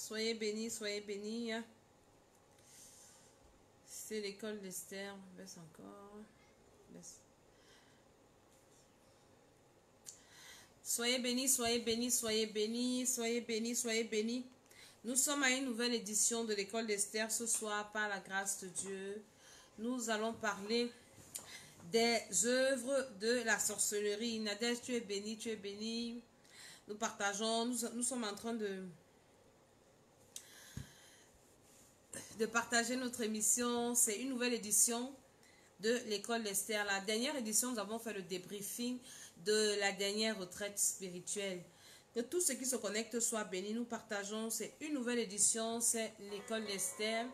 Soyez bénis, soyez bénis. C'est l'école d'Esther. Baisse encore. Baisse. Soyez bénis, soyez bénis, soyez bénis, soyez bénis, soyez bénis. Nous sommes à une nouvelle édition de l'école d'Esther ce soir par la grâce de Dieu. Nous allons parler des œuvres de la sorcellerie. Nadège, tu es béni, tu es béni. Nous partageons, nous sommes en train de partager notre émission. C'est une nouvelle édition de l'école d'Esther. La dernière édition, nous avons fait le débriefing de la dernière retraite spirituelle. Que tous ceux qui se connectent soient bénis. Nous partageons, c'est une nouvelle édition, c'est l'école d'Esther.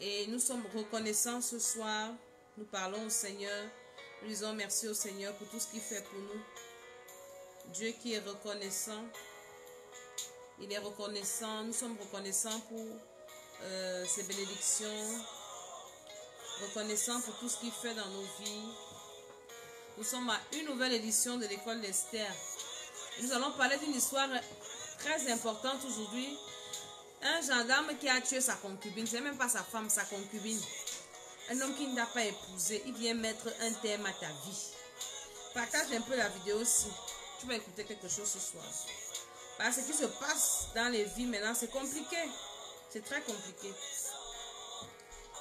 Et nous sommes reconnaissants ce soir. Nous parlons au Seigneur. Nous disons merci au Seigneur pour tout ce qu'il fait pour nous. Dieu qui est reconnaissant. Il est reconnaissant. Nous sommes reconnaissants pour ses bénédictions. Reconnaissants pour tout ce qu'il fait dans nos vies. Nous sommes à une nouvelle édition de l'école d'Esther. Nous allons parler d'une histoire très importante aujourd'hui. Un gendarme qui a tué sa concubine. Ce n'est même pas sa femme, sa concubine. Un homme qui ne t'a pas épousé. Il vient mettre un terme à ta vie. Partage un peu la vidéo aussi. Tu vas écouter quelque chose ce soir. Parce que ce qui se passe dans les vies maintenant, c'est compliqué. C'est très compliqué.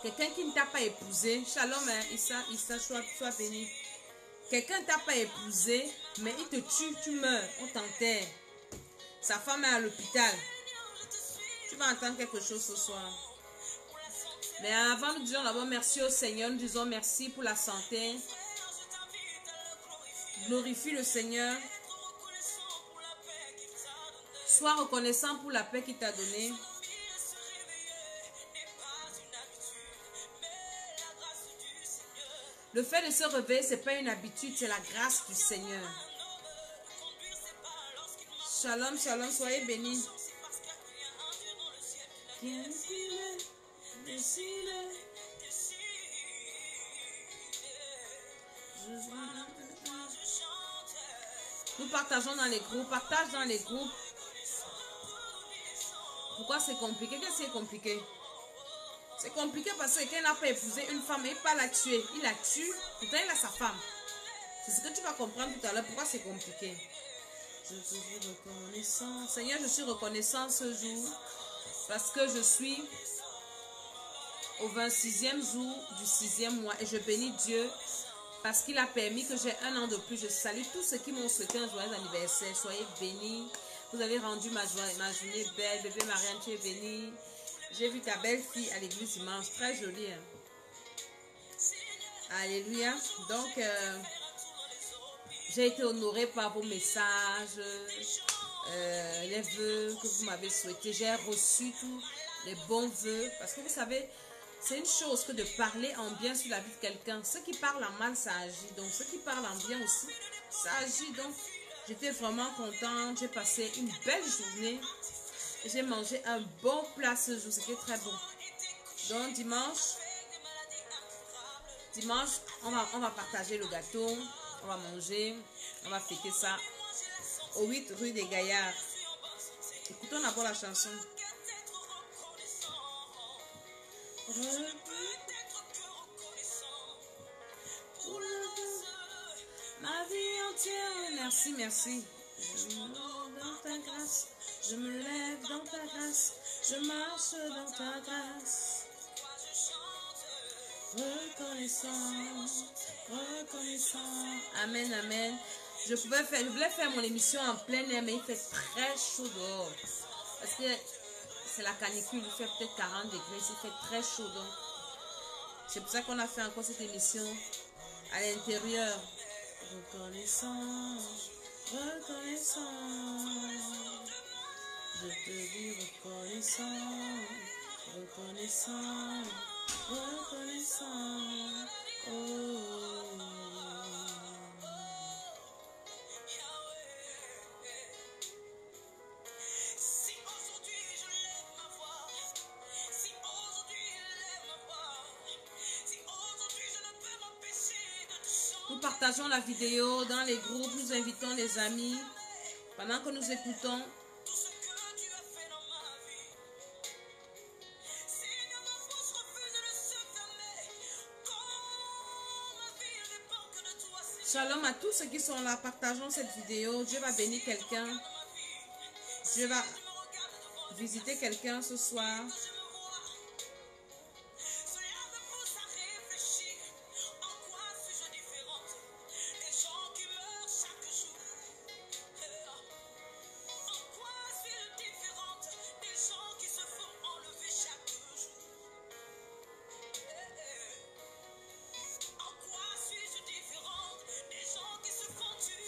Quelqu'un qui ne t'a pas épousé. Shalom, hein, Issa, sois béni. Quelqu'un ne t'a pas épousé, mais il te tue, tu meurs, on t'enterre. Sa femme est à l'hôpital. Tu vas entendre quelque chose ce soir. Mais avant, nous disons d'abord merci au Seigneur. Nous disons merci pour la santé. Glorifie le Seigneur. Sois reconnaissant pour la paix qu'il t'a donnée. Le fait de se réveiller, ce n'est pas une habitude, c'est la grâce du Seigneur. Shalom, shalom, soyez bénis. Nous partageons dans les groupes, partage dans les groupes. Pourquoi c'est compliqué? Qu'est-ce qui est compliqué? C'est compliqué parce que quelqu'un n'a pas épousé une femme et il ne pas la tuer. Il la tue, pourtant il a sa femme. C'est ce que tu vas comprendre tout à l'heure. Pourquoi c'est compliqué? Je suis reconnaissant. Seigneur, je suis reconnaissant ce jour parce que je suis au 26e jour du 6e mois et je bénis Dieu parce qu'il a permis que j'ai un an de plus. Je salue tous ceux qui m'ont souhaité un joyeux anniversaire. Soyez bénis. Vous avez rendu ma journée belle. Bébé Marianne, tu es bénie. J'ai vu ta belle-fille à l'église dimanche. Très jolie. Hein? Alléluia. Donc, j'ai été honorée par vos messages, les vœux que vous m'avez souhaités. J'ai reçu tous les bons vœux. Parce que vous savez, c'est une chose que de parler en bien sur la vie de quelqu'un. Ceux qui parlent en mal, ça agit. Donc, ceux qui parlent en bien aussi, ça agit. Donc, j'étais vraiment contente. J'ai passé une belle journée. J'ai mangé un bon plat ce jour. C'était très bon. Donc, dimanche, on va partager le gâteau. On va manger. On va fêter ça au 8 rue des Gaillards. Écoutons d'abord la chanson. Ma vie entière, merci, merci. Je me lève dans ta grâce, je me lève dans ta grâce, je marche dans ta grâce. Reconnaissant, reconnaissant. Amen, amen. Je voulais faire mon émission en plein air, mais il fait très chaud dehors. Parce que c'est la canicule, il fait peut-être 40 degrés, il fait très chaud. Donc, c'est pour ça qu'on a fait encore cette émission à l'intérieur. Reconnaissant, reconnaissant. Je te dis reconnaissant, reconnaissant, reconnaissant. Oh. Nous partageons la vidéo dans les groupes, nous invitons les amis pendant que nous écoutons. Shalom à tous ceux qui sont là. Partageons cette vidéo. Dieu va bénir quelqu'un. Dieu va visiter quelqu'un ce soir.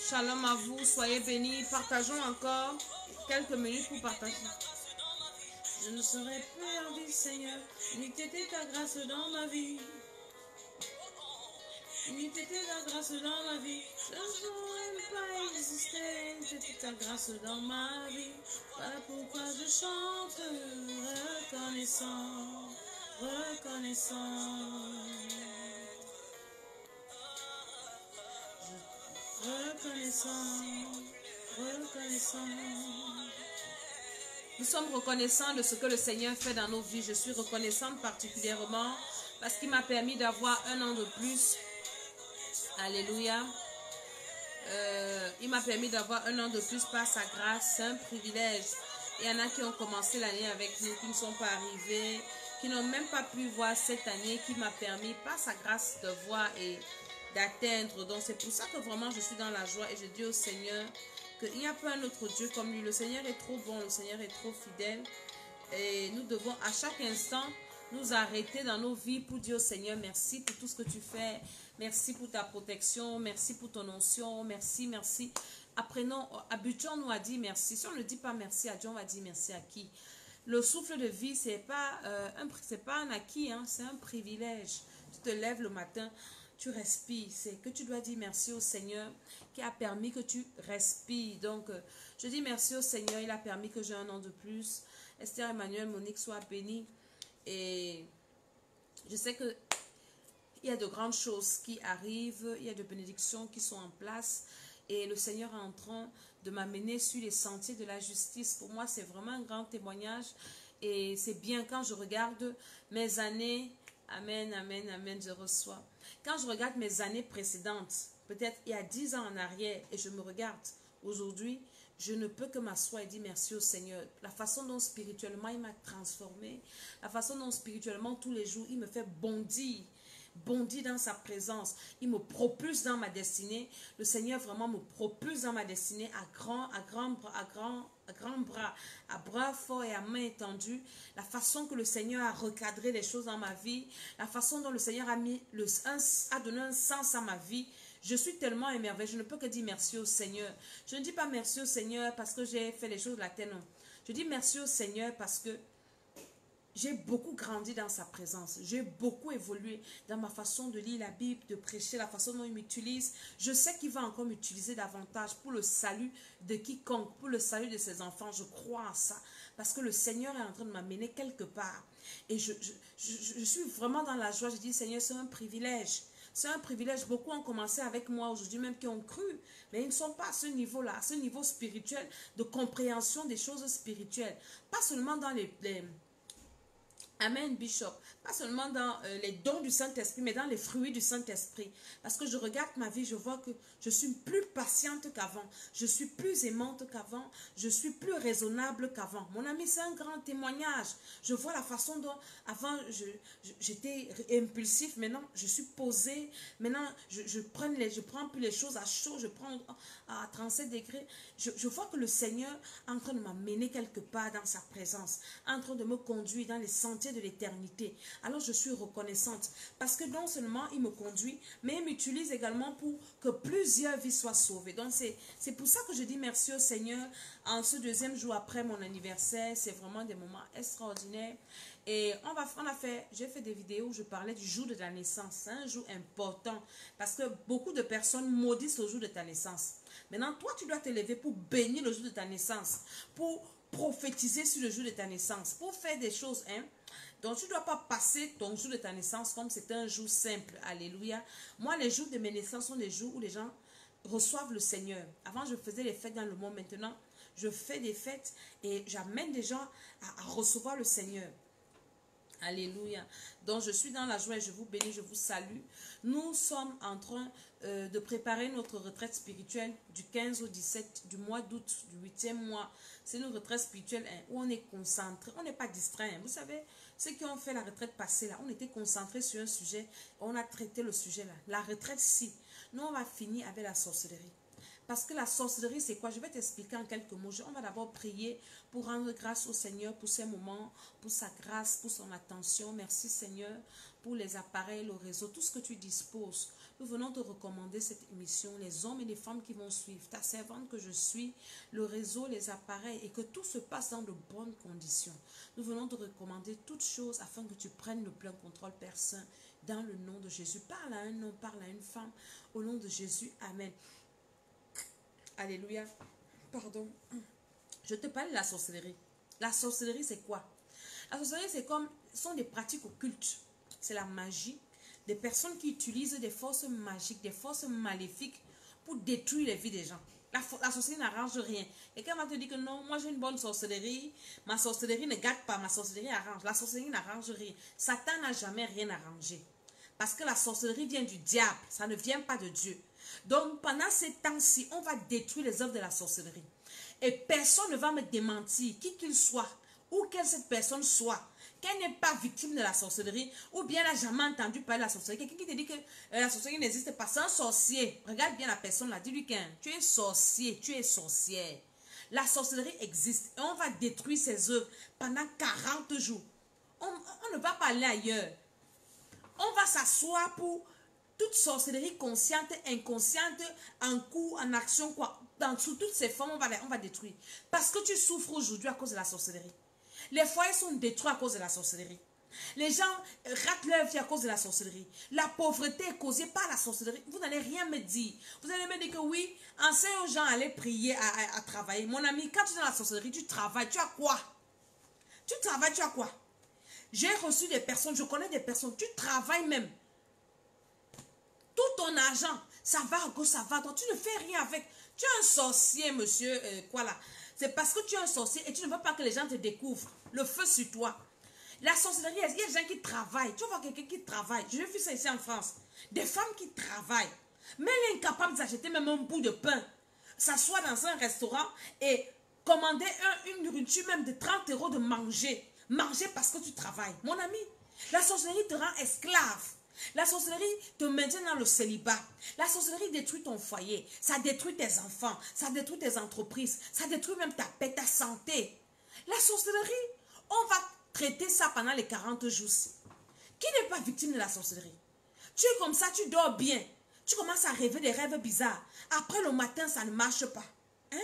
Shalom à vous, soyez bénis. Partageons encore quelques minutes pour partager. Je ne serai plus en vie, Seigneur. N'eût été ta grâce dans ma vie. N'eût été ta grâce dans ma vie. Je ne pourrais pas exister. N'eût été ta grâce dans ma vie. Voilà pourquoi je chante. Reconnaissant, reconnaissant. Reconnaissant, reconnaissant. Nous sommes reconnaissants de ce que le Seigneur fait dans nos vies. Je suis reconnaissante particulièrement parce qu'il m'a permis d'avoir un an de plus. Alléluia. Il m'a permis d'avoir un an de plus par sa grâce. C'est un privilège. Il y en a qui ont commencé l'année avec nous, qui ne sont pas arrivés, qui n'ont même pas pu voir cette année, qui m'a permis par sa grâce de voir et d'atteindre. Donc c'est pour ça que vraiment je suis dans la joie et je dis au Seigneur qu'il n'y a pas un autre Dieu comme lui. Le Seigneur est trop bon, le Seigneur est trop fidèle et nous devons à chaque instant nous arrêter dans nos vies pour dire au Seigneur merci pour tout ce que tu fais, merci pour ta protection, merci pour ton onction, merci, merci. Apprenons, habituons-nous à dire merci. Si on ne dit pas merci à Dieu, on va dire merci à qui? Le souffle de vie, c'est pas un acquis, hein, c'est un privilège. Tu te lèves le matin, tu respires, c'est que tu dois dire merci au Seigneur qui a permis que tu respires. Donc, je dis merci au Seigneur, il a permis que j'ai un an de plus. Esther, Emmanuel, Monique soient bénis. Et je sais que il y a de grandes choses qui arrivent, il y a de bénédictions qui sont en place. Et le Seigneur est en train de m'amener sur les sentiers de la justice. Pour moi, c'est vraiment un grand témoignage. Et c'est bien quand je regarde mes années. Amen, amen, amen, je reçois. Quand je regarde mes années précédentes, peut-être il y a 10 ans en arrière, et je me regarde aujourd'hui, je ne peux que m'asseoir et dire merci au Seigneur. La façon dont spirituellement il m'a transformé, la façon dont spirituellement tous les jours il me fait bondir dans sa présence. Il me propulse dans ma destinée. Le Seigneur vraiment me propulse dans ma destinée à grand bras, à bras forts et à main étendue. La façon que le Seigneur a recadré les choses dans ma vie, la façon dont le Seigneur a donné un sens à ma vie. Je suis tellement émerveillée, je ne peux que dire merci au Seigneur. Je ne dis pas merci au Seigneur parce que j'ai fait les choses de la terre, non. Je dis merci au Seigneur parce que j'ai beaucoup grandi dans sa présence. J'ai beaucoup évolué dans ma façon de lire la Bible, de prêcher, la façon dont il m'utilise. Je sais qu'il va encore m'utiliser davantage pour le salut de quiconque, pour le salut de ses enfants. Je crois à ça. Parce que le Seigneur est en train de m'amener quelque part. Et je suis vraiment dans la joie. Je dis, Seigneur, c'est un privilège. C'est un privilège. Beaucoup ont commencé avec moi aujourd'hui même qui ont cru. Mais ils ne sont pas à ce niveau-là, à ce niveau spirituel, de compréhension des choses spirituelles. Pas seulement dans Amen, Bishop. Pas seulement dans les dons du Saint-Esprit, mais dans les fruits du Saint-Esprit. Parce que je regarde ma vie, je vois que je suis plus patiente qu'avant. Je suis plus aimante qu'avant. Je suis plus raisonnable qu'avant. Mon ami, c'est un grand témoignage. Je vois la façon dont, avant, j'étais impulsif. Maintenant, je suis posée. Maintenant, je prends plus les choses à chaud. Je prends à 37 degrés. Je vois que le Seigneur est en train de m'amener quelque part dans sa présence. En train de me conduire dans les sentiers de l'éternité. Alors je suis reconnaissante parce que non seulement il me conduit, mais il m'utilise également pour que plusieurs vies soient sauvées. Donc c'est pour ça que je dis merci au Seigneur en ce deuxième jour après mon anniversaire. C'est vraiment des moments extraordinaires. Et j'ai fait des vidéos où je parlais du jour de ta naissance. C'est un jour important parce que beaucoup de personnes maudissent le jour de ta naissance. Maintenant, toi, tu dois te lever pour bénir le jour de ta naissance, pour prophétiser sur le jour de ta naissance, pour faire des choses, hein. Donc, tu ne dois pas passer ton jour de ta naissance comme c'est un jour simple. Alléluia. Moi, les jours de mes naissances sont des jours où les gens reçoivent le Seigneur. Avant, je faisais les fêtes dans le monde. Maintenant, je fais des fêtes et j'amène des gens à recevoir le Seigneur. Alléluia. Donc, je suis dans la joie et je vous bénis, je vous salue. Nous sommes en train de préparer notre retraite spirituelle du 15 au 17 du mois d'août, du 8e mois. C'est une retraite spirituelle où on est concentré, on n'est pas distrait. Vous savez, ceux qui ont fait la retraite passée, là, on était concentré sur un sujet, on a traité le sujet là. La retraite, si. Nous, on va finir avec la sorcellerie. Parce que la sorcellerie, c'est quoi? Je vais t'expliquer en quelques mots. On va d'abord prier pour rendre grâce au Seigneur pour ces moments, pour sa grâce, pour son attention. Merci Seigneur pour les appareils, le réseau, tout ce que tu disposes. Nous venons te recommander cette émission, les hommes et les femmes qui vont suivre, ta servante que je suis, le réseau, les appareils, et que tout se passe dans de bonnes conditions. Nous venons te recommander toutes choses afin que tu prennes le plein contrôle, Père Saint, dans le nom de Jésus. Parle à un homme, parle à une femme, au nom de Jésus. Amen. Alléluia. Pardon. Je te parle de la sorcellerie. La sorcellerie, c'est quoi? La sorcellerie, c'est comme, ce sont des pratiques occultes. C'est la magie. Des personnes qui utilisent des forces magiques, des forces maléfiques pour détruire les vies des gens. La sorcellerie n'arrange rien. Et quand on va te dire que non, moi j'ai une bonne sorcellerie, ma sorcellerie ne gâte pas, ma sorcellerie arrange. La sorcellerie n'arrange rien. Satan n'a jamais rien arrangé. Parce que la sorcellerie vient du diable, ça ne vient pas de Dieu. Donc, pendant ces temps-ci, on va détruire les œuvres de la sorcellerie. Et personne ne va me démentir, qui qu'il soit, ou quelle cette personne soit, qu'elle n'est pas victime de la sorcellerie, ou bien elle n'a jamais entendu parler de la sorcellerie. Quelqu'un qui te dit que la sorcellerie n'existe pas, c'est un sorcier. Regarde bien la personne là, dis-lui que tu es sorcier, tu es sorcière. La sorcellerie existe et on va détruire ses œuvres pendant 40 jours. On ne va pas aller ailleurs. On va s'asseoir pour toute sorcellerie consciente, inconsciente, en cours, en action, quoi. Sous toutes ces formes, on va détruire. Parce que tu souffres aujourd'hui à cause de la sorcellerie. Les foyers sont détruits à cause de la sorcellerie. Les gens ratent leur vie à cause de la sorcellerie. La pauvreté est causée par la sorcellerie. Vous n'allez rien me dire. Vous allez me dire que oui, enseigne aux gens à aller prier, à travailler. Mon ami, quand tu es dans la sorcellerie, tu travailles. Tu as quoi? Tu travailles, tu as quoi? J'ai reçu des personnes, je connais des personnes, tu travailles même. Tout ton argent, ça va à gauche, ça va à droite. Tu ne fais rien avec. Tu es un sorcier, monsieur, quoi là. C'est parce que tu es un sorcier et tu ne veux pas que les gens te découvrent. Le feu sur toi. La sorcellerie, il y a des gens qui travaillent. Tu vois quelqu'un qui travaille. J'ai vu ça ici en France. Des femmes qui travaillent. Mais elle est incapable d'acheter même un bout de pain. S'asseoir dans un restaurant et commander une nourriture même de 30 € de manger. Manger parce que tu travailles. Mon ami, la sorcellerie te rend esclave. La sorcellerie te maintient dans le célibat. La sorcellerie détruit ton foyer. Ça détruit tes enfants. Ça détruit tes entreprises. Ça détruit même ta paix, ta santé. La sorcellerie, on va traiter ça pendant les 40 jours. Qui n'est pas victime de la sorcellerie? Tu es comme ça, tu dors bien. Tu commences à rêver des rêves bizarres. Après le matin, ça ne marche pas. Hein?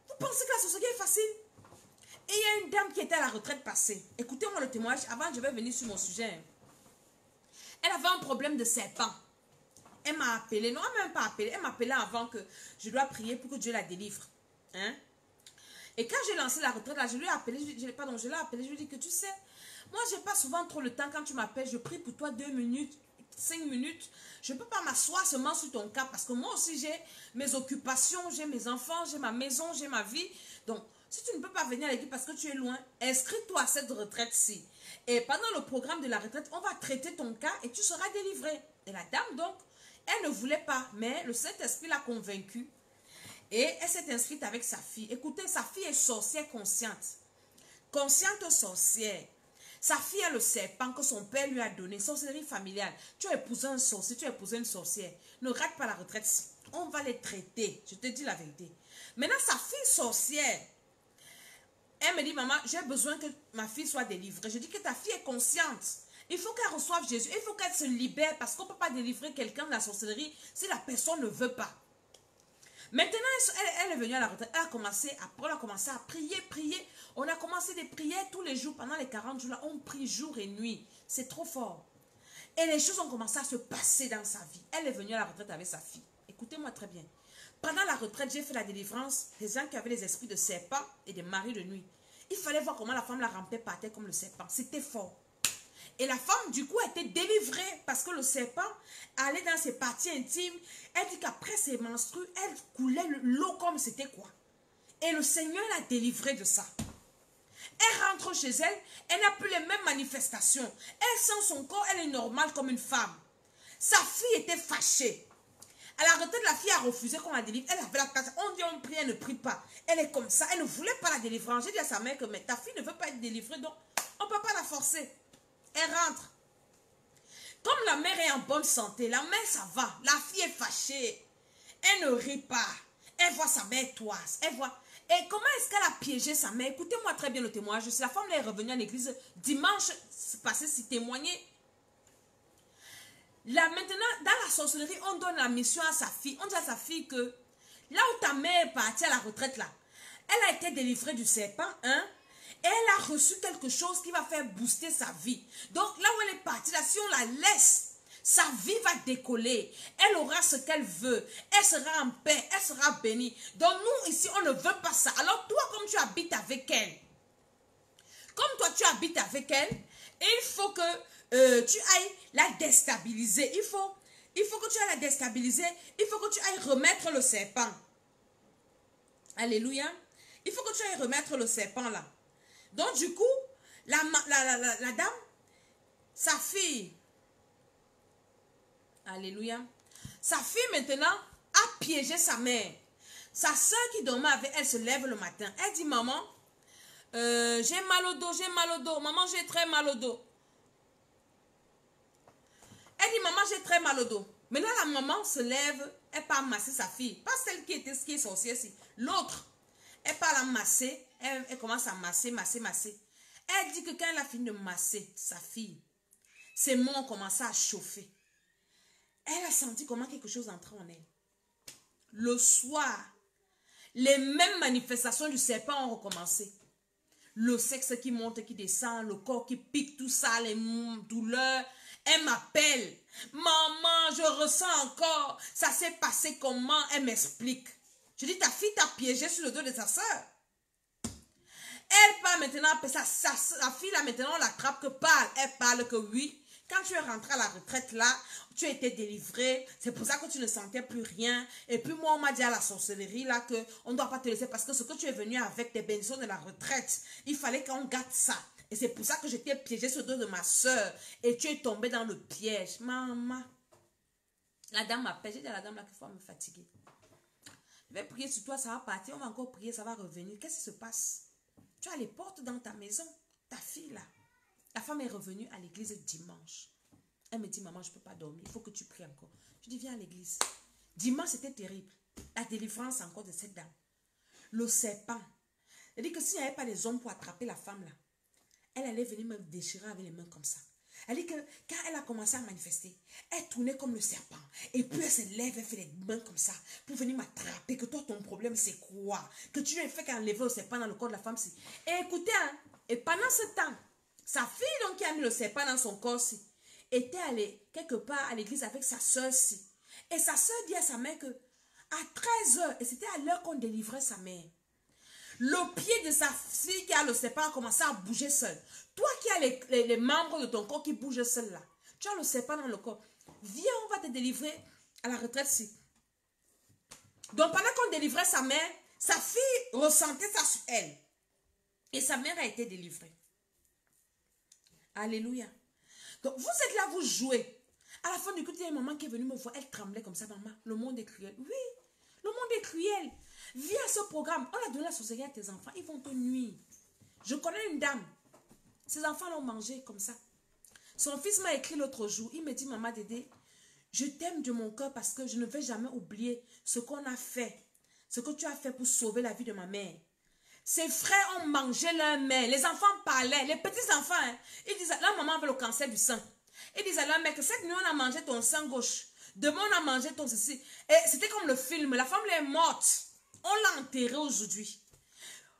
Vous pensez que la sorcellerie est facile? Et il y a une dame qui était à la retraite passée. Écoutez-moi le témoignage avant je vais venir sur mon sujet. Elle avait un problème de serpent. Elle m'a appelé. Non, elle ne m'a même pas appelé. Elle m'a appelé avant que je dois prier pour que Dieu la délivre. Hein? Et quand j'ai lancé la retraite, là, je lui ai appelé. Pardon, je l'ai appelé. Je lui ai dit que tu sais, moi, je n'ai pas souvent trop le temps quand tu m'appelles. Je prie pour toi 2 minutes, 5 minutes. Je ne peux pas m'asseoir seulement sur ton cas parce que moi aussi, j'ai mes occupations, j'ai mes enfants, j'ai ma maison, j'ai ma vie. Donc, si tu ne peux pas venir à l'église parce que tu es loin, inscris-toi à cette retraite-ci. Et pendant le programme de la retraite, on va traiter ton cas et tu seras délivré. Et la dame, donc, elle ne voulait pas, mais le Saint-Esprit l'a convaincue. Et elle s'est inscrite avec sa fille. Écoutez, sa fille est sorcière consciente. Consciente sorcière. Sa fille a le serpent que son père lui a donné. Sorcellerie familiale. Tu as épousé un sorcier, tu as épousé une sorcière. Ne rate pas la retraite. On va les traiter. Je te dis la vérité. Maintenant, sa fille sorcière, elle me dit, maman, j'ai besoin que ma fille soit délivrée. Je dis que ta fille est consciente. Il faut qu'elle reçoive Jésus. Il faut qu'elle se libère parce qu'on ne peut pas délivrer quelqu'un de la sorcellerie si la personne ne veut pas. Maintenant, elle est venue à la retraite. Elle a commencé à prier. On a commencé des prières tous les jours. Pendant les 40 jours là, on prie jour et nuit. C'est trop fort. Et les choses ont commencé à se passer dans sa vie. Elle est venue à la retraite avec sa fille. Écoutez-moi très bien. Pendant la retraite, j'ai fait la délivrance des gens qui avaient les esprits de serpent et des maris de nuit. Il fallait voir comment la femme la rampait par terre comme le serpent. C'était fort. Et la femme, du coup, a été délivrée parce que le serpent allait dans ses parties intimes. Elle dit qu'après ses menstrues, elle coulait l'eau comme c'était quoi. Et le Seigneur l'a délivrée de ça. Elle rentre chez elle, elle n'a plus les mêmes manifestations. Elle sent son corps, elle est normale comme une femme. Sa fille était fâchée. À la retraite, la fille a refusé qu'on la délivre. Elle avait la place. On dit on prie, elle ne prie pas. Elle est comme ça. Elle ne voulait pas la délivrer. J'ai dit à sa mère que mais ta fille ne veut pas être délivrée, donc on ne peut pas la forcer. Elle rentre. Comme la mère est en bonne santé, la mère ça va. La fille est fâchée. Elle ne rit pas. Elle voit sa mère toise. Elle voit. Et comment est-ce qu'elle a piégé sa mère? Écoutez-moi très bien le témoignage. Si la femme est revenue à l'église dimanche passé, si témoigner. Là, maintenant, dans la sorcellerie, on donne la mission à sa fille. On dit à sa fille que là où ta mère est partie à la retraite, là, elle a été délivrée du serpent, hein? Et elle a reçu quelque chose qui va faire booster sa vie. Donc, là où elle est partie, là, si on la laisse, sa vie va décoller. Elle aura ce qu'elle veut. Elle sera en paix. Elle sera bénie. Donc, nous, ici, on ne veut pas ça. Alors, toi, comme tu habites avec elle, il faut que tu ailles la déstabiliser. Il faut que tu ailles la déstabiliser. Il faut que tu ailles remettre le serpent. Alléluia. Il faut que tu ailles remettre le serpent là. Donc du coup, la dame, sa fille, alléluia, sa fille maintenant a piégé sa mère. Sa soeur qui dormait avec elle se lève le matin. Elle dit, maman, j'ai mal au dos, maman, j'ai très mal au dos. Elle dit, maman, j'ai très mal au dos. Maintenant, la maman se lève, elle part masser sa fille. Pas celle qui est sorcière, si. L'autre, elle part la masser, elle commence à masser. Elle dit que quand elle a fini de masser sa fille, ses mains ont commencé à chauffer. Elle a senti comment quelque chose entrait en elle. Le soir, les mêmes manifestations du serpent ont recommencé. Le sexe qui monte, qui descend, le corps qui pique, tout ça, les douleurs. Elle m'appelle. Maman, je ressens encore. Ça s'est passé comment? Elle m'explique. Je dis, ta fille t'a piégé sur le dos de sa soeur. Elle parle maintenant, sa fille là maintenant, on l'attrape que parle. Elle parle que oui. Quand tu es rentré à la retraite là, tu as été délivré. C'est pour ça que tu ne sentais plus rien. Et puis moi, on m'a dit à la sorcellerie là qu'on ne doit pas te laisser parce que ce que tu es venu avec tes bénédictions de la retraite, il fallait qu'on garde ça. Et c'est pour ça que j'étais piégée sur le dos de ma soeur. Et tu es tombée dans le piège. Maman. La dame m'appelle. J'ai dit à la dame là qu'il faut me fatiguer. Je vais prier sur toi, ça va partir. On va encore prier, ça va revenir. Qu'est-ce qui se passe? Tu as les portes dans ta maison. Ta fille là. La femme est revenue à l'église dimanche. Elle me dit, maman, je ne peux pas dormir. Il faut que tu pries encore. Je dis, viens à l'église. Dimanche, c'était terrible. La délivrance encore de cette dame. Le serpent. Elle dit que s'il n'y avait pas les hommes pour attraper la femme là, elle allait venir me déchirer avec les mains comme ça. Elle dit que quand elle a commencé à manifester, elle tournait comme le serpent. Et puis elle se lève, elle fait les mains comme ça pour venir m'attraper. Que toi, ton problème, c'est quoi? Que tu as fait qu'enlever le serpent dans le corps de la femme. Et écoutez, hein, et pendant ce temps, sa fille donc qui a mis le serpent dans son corps était allée quelque part à l'église avec sa soeur Et sa soeur dit à sa mère que à 13h, et c'était à l'heure qu'on délivrait sa mère, le pied de sa fille qui a le serpent a commencé à bouger seul. Toi qui as les membres de ton corps qui bougent seul là, tu as le serpent dans le corps. Viens, on va te délivrer à la retraite Donc pendant qu'on délivrait sa mère, sa fille ressentait ça sur elle. Et sa mère a été délivrée. Alléluia. Donc vous êtes là, vous jouez. À la fin du culte, il y a une maman qui est venue me voir. Elle tremblait comme ça. Maman, le monde est cruel. Oui, le monde est cruel. Viens à ce programme. On a donné la sorcellerie à tes enfants. Ils vont te nuire. Je connais une dame. Ses enfants l'ont mangé comme ça. Son fils m'a écrit l'autre jour. Il me dit, maman Dédé, je t'aime de mon cœur parce que je ne vais jamais oublier ce qu'on a fait. Ce que tu as fait pour sauver la vie de ma mère. Ses frères ont mangé leur mère. Les enfants parlaient. Les petits enfants, hein, ils disaient, la maman avait le cancer du sein. Ils disaient à leur mère que cette nuit, on a mangé ton sein gauche. Demain, on a mangé ton ceci. Et c'était comme le film. La femme est morte. On l'a enterrée aujourd'hui.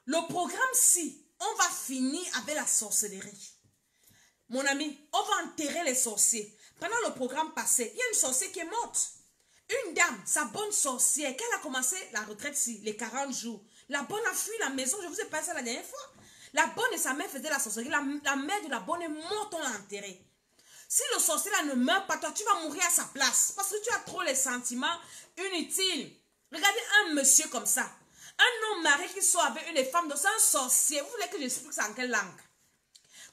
Le programme-ci, on va finir avec la sorcellerie. Mon ami, on va enterrer les sorciers. Pendant le programme passé, il y a une sorcière qui est morte. Une dame, sa bonne sorcière, quand elle a commencé la retraite, les 40 jours, la bonne a fui la maison. Je vous ai parlé ça la dernière fois. La bonne et sa mère faisaient la sorcellerie. La mère de la bonne est morte, on l'a enterrée. Si le sorcier là ne meurt pas, toi, tu vas mourir à sa place. Parce que tu as trop les sentiments inutiles. Regardez un monsieur comme ça. Un homme marié qui sort avec une femme, c'est un sorcier. Vous voulez que j'explique ça en quelle langue?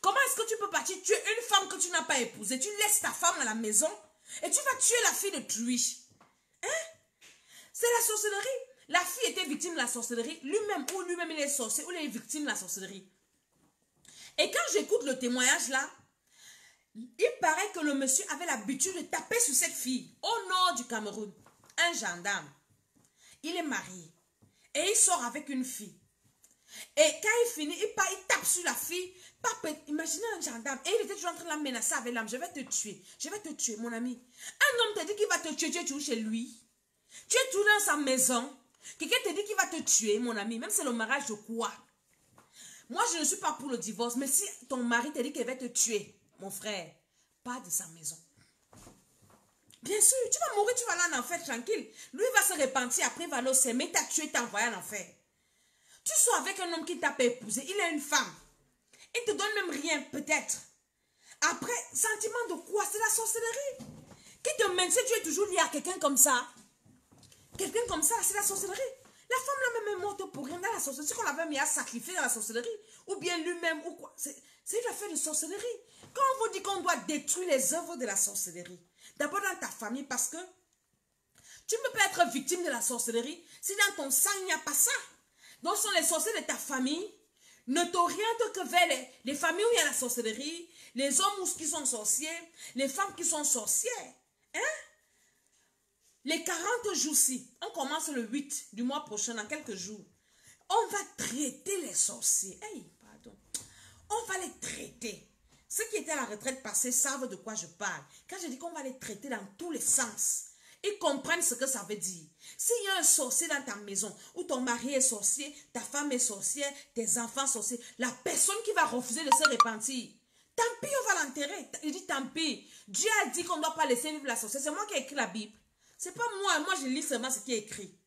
Comment est-ce que tu peux partir tuer une femme que tu n'as pas épousée? Tu laisses ta femme à la maison et tu vas tuer la fille de Truy. Hein? C'est la sorcellerie. La fille était victime de la sorcellerie. Lui-même, ou lui-même il est sorcier, ou il est victime de la sorcellerie. Et quand j'écoute le témoignage là, il paraît que le monsieur avait l'habitude de taper sur cette fille au nord du Cameroun. Un gendarme. Il est marié. Et il sort avec une fille. Et quand il finit, il tape sur la fille. Imaginez un gendarme. Et il était toujours en train de la menacer avec l'arme. Je vais te tuer. Je vais te tuer, mon ami. Un homme te dit qu'il va te tuer. Tu es toujours chez lui. Tu es toujours dans sa maison. Quelqu'un te dit qu'il va te tuer, mon ami. Même si c'est le mariage de quoi? Moi, je ne suis pas pour le divorce. Mais si ton mari te dit qu'il va te tuer, mon frère, pas de sa maison. Bien sûr, tu vas mourir, tu vas aller en enfer tranquille. Lui va se repentir, après il va le s'aimer, t'as tué, t'as envoyé en enfer. Tu sois avec un homme qui t'a pas épousé, il a une femme. Il te donne même rien, peut-être. Après, sentiment de quoi? C'est la sorcellerie. Qui te mène, si tu es toujours lié à quelqu'un comme ça, c'est la sorcellerie. La femme là même est morte pour rien dans la sorcellerie. C'est qu'on l'avait mis à sacrifier dans la sorcellerie. Ou bien lui-même, ou quoi. C'est une affaire de sorcellerie. Quand on vous dit qu'on doit détruire les œuvres de la sorcellerie, d'abord dans ta famille, parce que tu ne peux pas être victime de la sorcellerie si dans ton sang il n'y a pas ça. Donc ce sont les sorciers de ta famille. Ne t'oriente que vers les familles où il y a la sorcellerie, les hommes qui sont sorciers, les femmes qui sont sorcières. Hein? Les 40 jours-ci, on commence le 8 du mois prochain, dans quelques jours. On va traiter les sorciers. Hey, pardon. On va les traiter. Ceux qui étaient à la retraite passée savent de quoi je parle. Quand je dis qu'on va les traiter dans tous les sens, ils comprennent ce que ça veut dire. S'il y a un sorcier dans ta maison, où ton mari est sorcier, ta femme est sorcière, tes enfants sorciers, la personne qui va refuser de se repentir, tant pis, on va l'enterrer. Il dit tant pis. Dieu a dit qu'on ne doit pas laisser vivre la sorcière. C'est moi qui ai écrit la Bible. C'est pas moi. Moi, je lis seulement ce qui est écrit.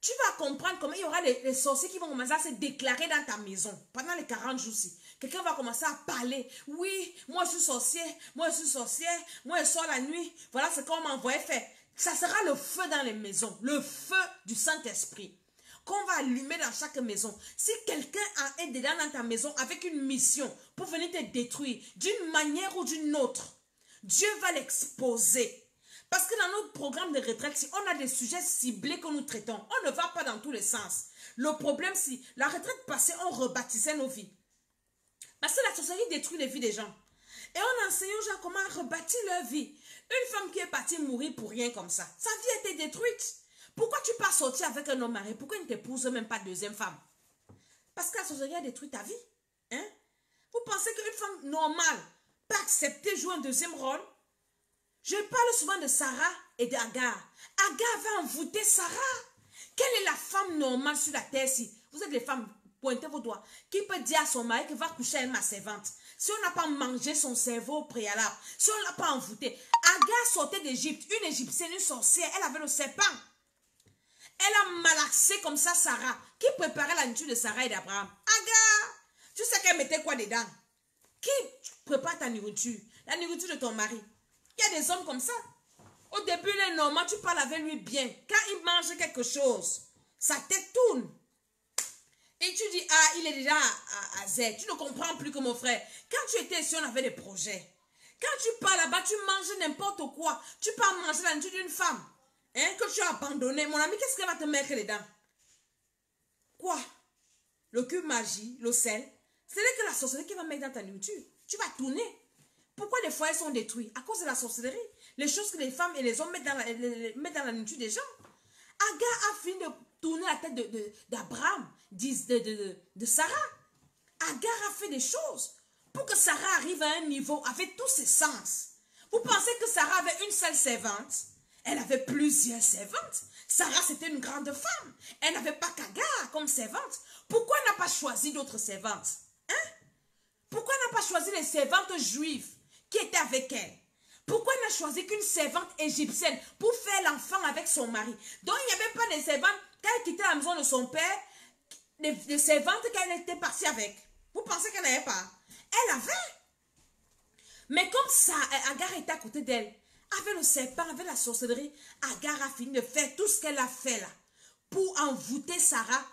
Tu vas comprendre comment il y aura les sorciers qui vont commencer à se déclarer dans ta maison pendant les 40 jours-ci. Quelqu'un va commencer à parler. Oui, moi je suis sorcier, moi je suis sorcière, moi je sors la nuit. Voilà ce qu'on m'a envoyé faire. Ça sera le feu dans les maisons, le feu du Saint-Esprit qu'on va allumer dans chaque maison. Si quelqu'un est dedans dans ta maison avec une mission pour venir te détruire d'une manière ou d'une autre, Dieu va l'exposer. Parce que dans notre programme de retraite, si on a des sujets ciblés que nous traitons, on ne va pas dans tous les sens. Le problème, si la retraite passée, on rebâtissait nos vies. Parce que la sorcellerie détruit les vies des gens. Et on enseigne aux gens comment rebâtir leur vie. Une femme qui est partie mourir pour rien comme ça, sa vie a été détruite. Pourquoi tu pars sortir avec un homme marié? Pourquoi il ne t'épouse même pas deuxième femme? Parce que la sorcellerie a détruit ta vie. Hein? Vous pensez qu'une femme normale peut accepter de jouer un deuxième rôle? Je parle souvent de Sarah et d'Agar. Agar va envoûter Sarah. Quelle est la femme normale sur la terre si vous êtes les femmes, pointez vos doigts, qui peut dire à son mari qu'il va coucher avec ma servante? Si on n'a pas mangé son cerveau au préalable, si on ne l'a pas envoûté. Agar sortait d'Égypte, une égyptienne, une sorcière, elle avait le serpent. Elle a malaxé comme ça Sarah. Qui préparait la nourriture de Sarah et d'Abraham? Agar. Tu sais qu'elle mettait quoi dedans? Qui prépare ta nourriture? La nourriture de ton mari. Il y a des hommes comme ça. Au début, il est normal, tu parles avec lui bien. Quand il mange quelque chose, sa tête tourne. Et tu dis, ah, il est déjà à Z. Tu ne comprends plus que mon frère. Quand tu étais ici, on avait des projets. Quand tu pars là-bas, tu manges n'importe quoi. Tu pars manger la nourriture d'une femme. Hein, que tu as abandonné. Mon ami, qu'est-ce qu'elle va te mettre dedans? Quoi? Le cube magie, le sel. Ce n'est que la sorcellerie qui va mettre dans ta nourriture. Tu vas tourner. Pourquoi les foyers sont détruits? À cause de la sorcellerie. Les choses que les femmes et les hommes mettent dans la nourriture des gens. Agar a fini de tourner la tête d'Abraham, de Sarah. Agar a fait des choses pour que Sarah arrive à un niveau avec tous ses sens. Vous pensez que Sarah avait une seule servante? Elle avait plusieurs servantes. Sarah, c'était une grande femme. Elle n'avait pas qu'Agar comme servante. Pourquoi elle n'a pas choisi d'autres servantes? Hein? Pourquoi elle n'a pas choisi les servantes juives qui étaient avec elle? Pourquoi elle n'a choisi qu'une servante égyptienne pour faire l'enfant avec son mari? Donc il n'y avait pas de servantes quand elle quittait la maison de son père, des servantes qu'elle était partie avec. Vous pensez qu'elle n'avait pas? Elle avait. Mais comme ça, Agar était à côté d'elle, avec le serpent, avec la sorcellerie, Agar a fini de faire tout ce qu'elle a fait là. pour envoûter Sarah,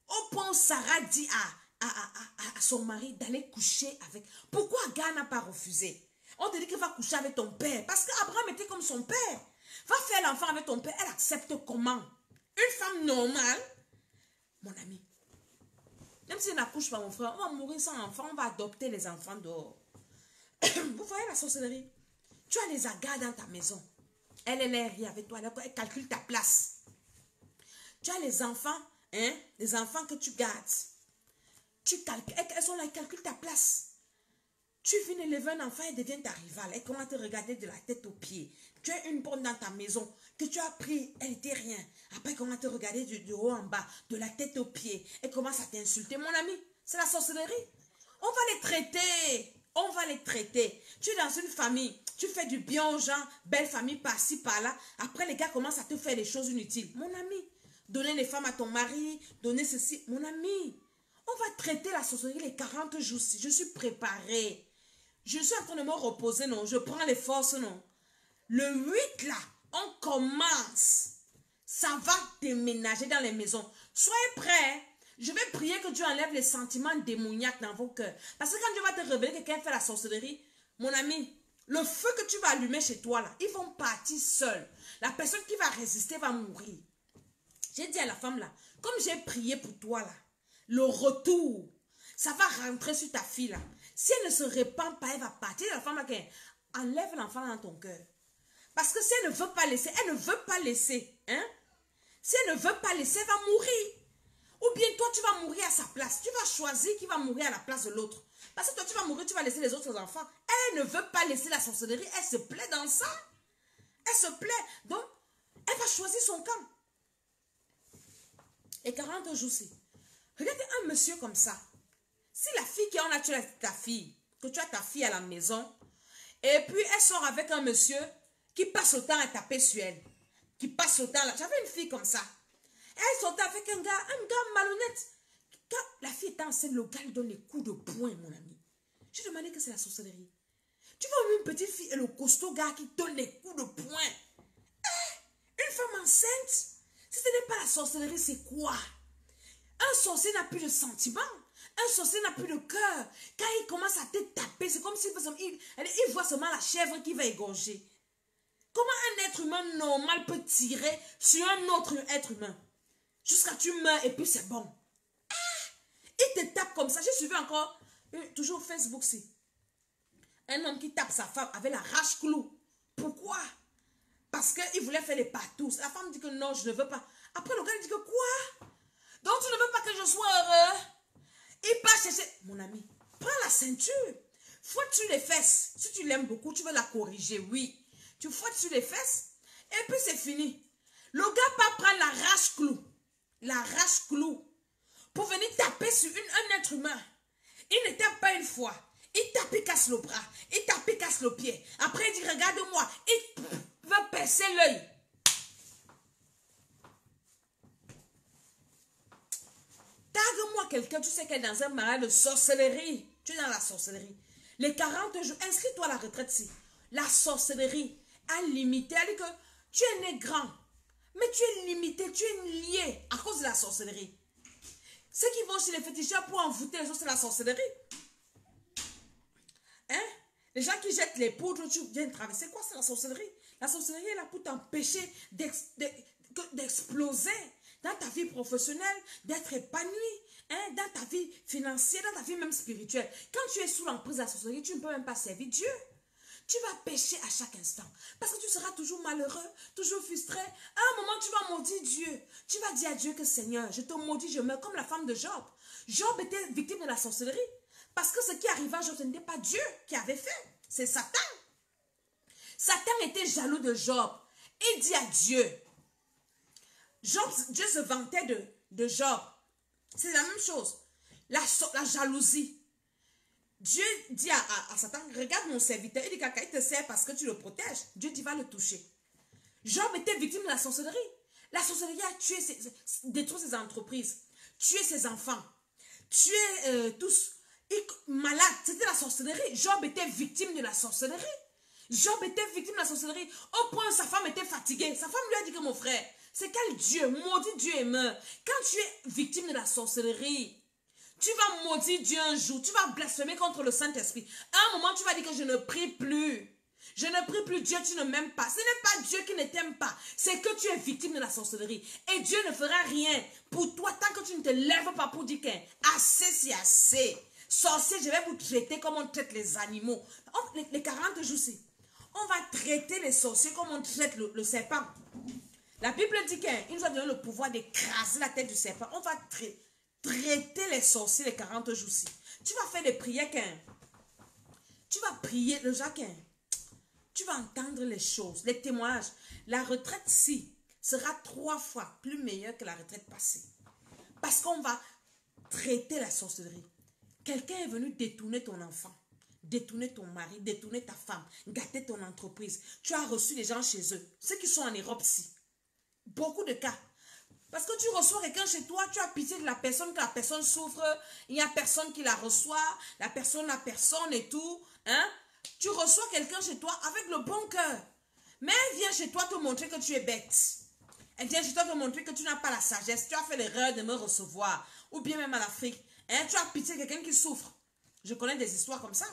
au point où Sarah dit à son mari d'aller coucher avec. Pourquoi Agar n'a pas refusé? On te dit qu'il va coucher avec ton père. Parce qu'Abraham était comme son père. Va faire l'enfant avec ton père. Elle accepte comment? Une femme normale, mon ami. Même si elle n'accouche pas, mon frère, on va mourir sans enfant. On va adopter les enfants dehors. Vous voyez la sorcellerie? Tu as les Agar dans ta maison. Elle rit avec toi. Elle calcule ta place. Tu as les enfants, hein? Les enfants que tu gardes. Elles sont là, elles calculent ta place. Tu viens d'élever un enfant, elle devient ta rivale. Elle commence à te regarder de la tête aux pieds. Tu as une bonne dans ta maison que tu as pris, elle n'était rien. Après, elle commence à te regarder du haut en bas, de la tête aux pieds. Elle commence à t'insulter. Mon ami, c'est la sorcellerie. On va les traiter. On va les traiter. Tu es dans une famille, tu fais du bien aux gens, belle famille par-ci, par-là. Après, les gars commencent à te faire des choses inutiles. Mon ami, donner les femmes à ton mari, donner ceci. Mon ami, on va traiter la sorcellerie les 40 jours. Je suis préparée. Je suis en train de me reposer, non. Je prends les forces, non. Le 8, là, on commence. Ça va déménager dans les maisons. Soyez prêts. Je vais prier que Dieu enlève les sentiments démoniaques dans vos cœurs. Parce que quand Dieu va te révéler que quelqu'un fait la sorcellerie, mon ami, le feu que tu vas allumer chez toi, là, ils vont partir seuls. La personne qui va résister va mourir. J'ai dit à la femme, là, comme j'ai prié pour toi, là, le retour, ça va rentrer sur ta fille, là. Si elle ne se répand pas, elle va partir. La femme, là, enlève l'enfant dans ton cœur. Parce que si elle ne veut pas laisser, elle ne veut pas laisser. Hein? Si elle ne veut pas laisser, elle va mourir. Ou bien toi, tu vas mourir à sa place. Tu vas choisir qui va mourir à la place de l'autre. Parce que toi, tu vas mourir, tu vas laisser les autres enfants. Elle ne veut pas laisser la sorcellerie. Elle se plaît dans ça. Elle se plaît. Donc, elle va choisir son camp. Et 40 jours-ci. Regardez un monsieur comme ça. Si la fille qui en a, tu as ta fille, que tu as ta fille à la maison, et puis elle sort avec un monsieur qui passe le temps à taper sur elle. Qui passe le temps là. J'avais une fille comme ça. Elle sortait avec un gars malhonnête. Quand la fille était enceinte, le gars lui donne les coups de poing, mon ami. J'ai demandé que c'est la sorcellerie. Tu vois une petite fille et le costaud gars qui donne les coups de poing. Une femme enceinte, si ce n'est pas la sorcellerie, c'est quoi? Un sorcier n'a plus de sentiments. Un sorcier n'a plus de cœur. Quand il commence à te taper, c'est comme s'il il voit seulement la chèvre qui va égorger. Comment un être humain normal peut tirer sur un autre être humain? Jusqu'à ce que tu meurs et puis c'est bon. Il te tape comme ça. J'ai suivi encore, toujours Facebook, si. Un homme qui tape sa femme avec la rage-clou. Pourquoi? Parce qu'il voulait faire les patous. La femme dit que non, je ne veux pas. Après, le gars dit que quoi? Donc tu ne veux pas que je sois heureux? Il part chercher. Mon ami, prends la ceinture. Fouette sur les fesses. Si tu l'aimes beaucoup, tu veux la corriger, oui. Tu fouettes sur les fesses. Et puis c'est fini. Le gars part prendre la rage-clou. La rage-clou. Pour venir taper sur un être humain. Il ne tape pas une fois. Il tape, il casse le bras. Il tape, il casse le pied. Après, il dit, regarde-moi. Il va percer l'œil. Tague-moi quelqu'un, tu sais qu'elle est dans un mariage de sorcellerie. Tu es dans la sorcellerie. Les 40 jours, inscris-toi à la retraite si. La sorcellerie a limité. Elle dit que tu es né grand. Mais tu es limité, tu es lié à cause de la sorcellerie. Ceux qui vont chez les fétichistes pour envoûter les autres, c'est la sorcellerie. Hein? Les gens qui jettent les poudres, tu viens traverser. Quoi, c'est la sorcellerie? La sorcellerie est là pour t'empêcher d'exploser dans ta vie professionnelle, d'être épanoui, hein, dans ta vie financière, dans ta vie même spirituelle. Quand tu es sous l'emprise de la sorcellerie, tu ne peux même pas servir Dieu. Tu vas pécher à chaque instant. Parce que tu seras toujours malheureux, toujours frustré. À un moment, tu vas maudire Dieu. Tu vas dire à Dieu que Seigneur, je te maudis, je meurs comme la femme de Job. Job était victime de la sorcellerie. Parce que ce qui arriva à Job, ce n'était pas Dieu qui avait fait. C'est Satan. Satan était jaloux de Job. Il dit à Dieu. Dieu se vantait de Job. C'est la même chose. La jalousie. Dieu dit à Satan, regarde mon serviteur. Il dit qu'à il te sert parce que tu le protèges. Dieu dit, va le toucher. Job était victime de la sorcellerie. La sorcellerie a tué, détruit ses entreprises, tué ses enfants, tué tous. Malade, c'était la sorcellerie. Job était victime de la sorcellerie. Job était victime de la sorcellerie. Au point où sa femme était fatiguée. Sa femme lui a dit que mon frère, C'est quel Dieu? Maudit Dieu et meurs. Quand tu es victime de la sorcellerie, tu vas maudire Dieu un jour. Tu vas blasphémer contre le Saint-Esprit. À un moment, tu vas dire que je ne prie plus. Je ne prie plus Dieu, tu ne m'aimes pas. Ce n'est pas Dieu qui ne t'aime pas. C'est que tu es victime de la sorcellerie. Et Dieu ne fera rien pour toi tant que tu ne te lèves pas pour dire qu'assez, c'est assez. Sorcier, je vais vous traiter comme on traite les animaux. Les 40 jours-ci, on va traiter les sorciers comme on traite le serpent. La Bible dit qu'il nous a donné le pouvoir d'écraser la tête du serpent. On va traiter les sorciers les 40 jours-ci. Tu vas faire des prières tu vas prier le Jacquin. Tu vas entendre les choses, les témoignages. La retraite-ci sera 3 fois plus meilleure que la retraite passée. Parce qu'on va traiter la sorcellerie. Quelqu'un est venu détourner ton enfant, détourner ton mari, détourner ta femme, gâter ton entreprise. Tu as reçu des gens chez eux, ceux qui sont en Europe-ci. Beaucoup de cas. Parce que tu reçois quelqu'un chez toi, tu as pitié de la personne, que la personne souffre, il n'y a personne qui la reçoit, la personne n'a personne et tout. Hein? Tu reçois quelqu'un chez toi avec le bon cœur. Mais elle vient chez toi te montrer que tu es bête. Elle vient chez toi te montrer que tu n'as pas la sagesse. Tu as fait l'erreur de me recevoir. Ou bien même en Afrique. Hein? Tu as pitié de quelqu'un qui souffre. Je connais des histoires comme ça.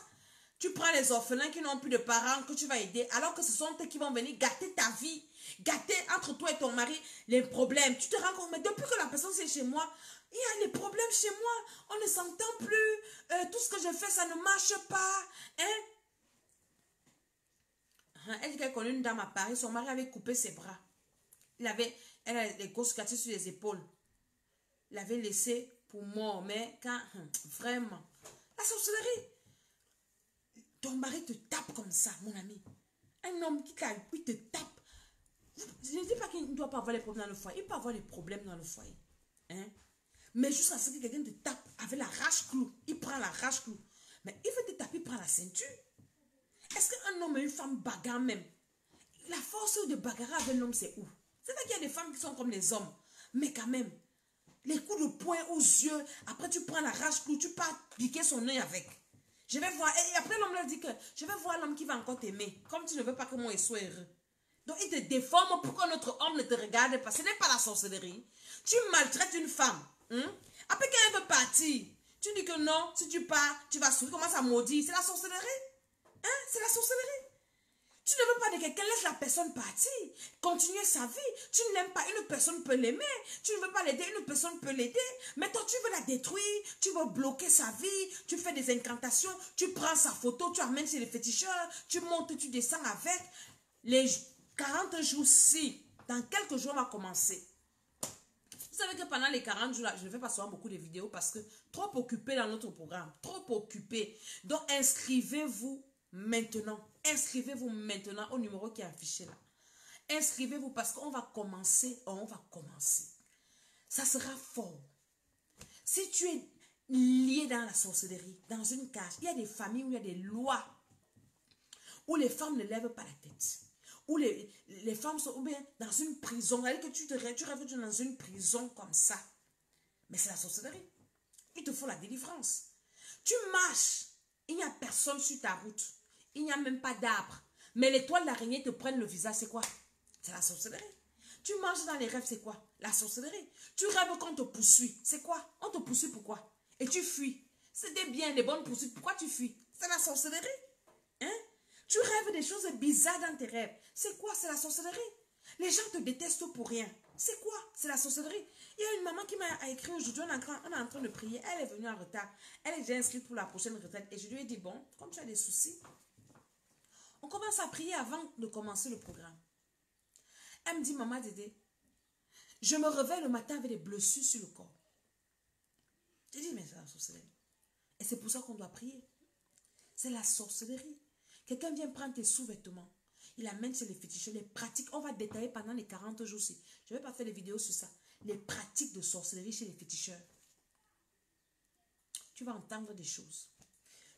Tu prends les orphelins qui n'ont plus de parents que tu vas aider. Alors que ce sont eux qui vont venir gâter ta vie. Gâter entre toi et ton mari les problèmes. Tu te rends compte, mais depuis que la personne est chez moi, il y a des problèmes chez moi. On ne s'entend plus. Tout ce que je fais, ça ne marche pas. Hein? Elle dit qu'elle connaît une dame à Paris. Son mari avait coupé ses bras. Elle a des grosses cicatrices sur les épaules. Il l'avait laissé pour mort. Mais quand, vraiment, la sorcellerie. Ton mari te tape comme ça, mon ami. Un homme qui il te tape. Je ne dis pas qu'il ne doit pas avoir des problèmes dans le foyer. Il peut avoir des problèmes dans le foyer. Hein? Mais jusqu'à ce que quelqu'un te tape avec la rage-clou. Il prend la rage-clou. Mais il veut te taper, il prend la ceinture. Est-ce qu'un homme et une femme bagarrent même? La force de bagarrer avec l'homme, c'est où? C'est vrai qu'il y a des femmes qui sont comme les hommes. Mais quand même, les coups de poing aux yeux, après tu prends la rage-clou, tu pars piquer son œil avec. Je vais voir, et après l'homme leur dit que je vais voir l'homme qui va encore t'aimer, comme tu ne veux pas que moi soit heureux. Donc il te déforme pour que notre homme ne te regarde pas. Ce n'est pas la sorcellerie. Tu maltraites une femme. Après quand elle veut partir, tu dis que non, si tu pars, tu vas souffrir, commence à maudire. C'est la sorcellerie. Hein? C'est la sorcellerie. Tu ne veux pas de quelqu'un, laisse la personne partir, continuer sa vie. Tu ne l'aimes pas, une personne peut l'aimer. Tu ne veux pas l'aider, une personne peut l'aider. Mais toi, tu veux la détruire, tu veux bloquer sa vie, tu fais des incantations, tu prends sa photo, tu amènes chez les féticheurs, tu montes, tu descends avec. Les 40 jours-ci, dans quelques jours, on va commencer. Vous savez que pendant les 40 jours, là, je ne fais pas souvent beaucoup de vidéos parce que trop occupé dans notre programme, trop occupé. Donc, inscrivez-vous maintenant. Inscrivez-vous maintenant au numéro qui est affiché là. Inscrivez-vous parce qu'on va commencer. Ça sera fort. Si tu es lié dans la sorcellerie, dans une cage, il y a des familles où il y a des lois où les femmes ne lèvent pas la tête. Où les femmes sont ou bien dans une prison. Que tu rêves dans une prison comme ça. Mais c'est la sorcellerie. Il te faut la délivrance. Tu marches. Il n'y a personne sur ta route. Il n'y a même pas d'arbre. Mais les toiles d'araignée te prennent le visage. C'est quoi? C'est la sorcellerie. Tu marches dans les rêves. C'est quoi? La sorcellerie. Tu rêves qu'on te poursuit. C'est quoi? On te poursuit pourquoi? Et tu fuis. C'est des biens, des bonnes poursuites. Pourquoi tu fuis? C'est la sorcellerie. Hein? Tu rêves des choses bizarres dans tes rêves. C'est quoi? C'est la sorcellerie. Les gens te détestent pour rien. C'est quoi? C'est la sorcellerie. Il y a une maman qui m'a écrit aujourd'hui, on est en train de prier. Elle est venue en retard. Elle est déjà inscrite pour la prochaine retraite. Et je lui ai dit, bon, comme tu as des soucis, on commence à prier avant de commencer le programme. Elle me dit, maman Dédé, je me réveille le matin avec des blessures sur le corps. J'ai dit, mais c'est la sorcellerie. Et c'est pour ça qu'on doit prier. C'est la sorcellerie. Quelqu'un vient prendre tes sous-vêtements. Il amène chez les féticheurs, les pratiques. On va détailler pendant les 40 jours-ci. Je ne vais pas faire des vidéos sur ça. Les pratiques de sorcellerie chez les féticheurs. Tu vas entendre des choses.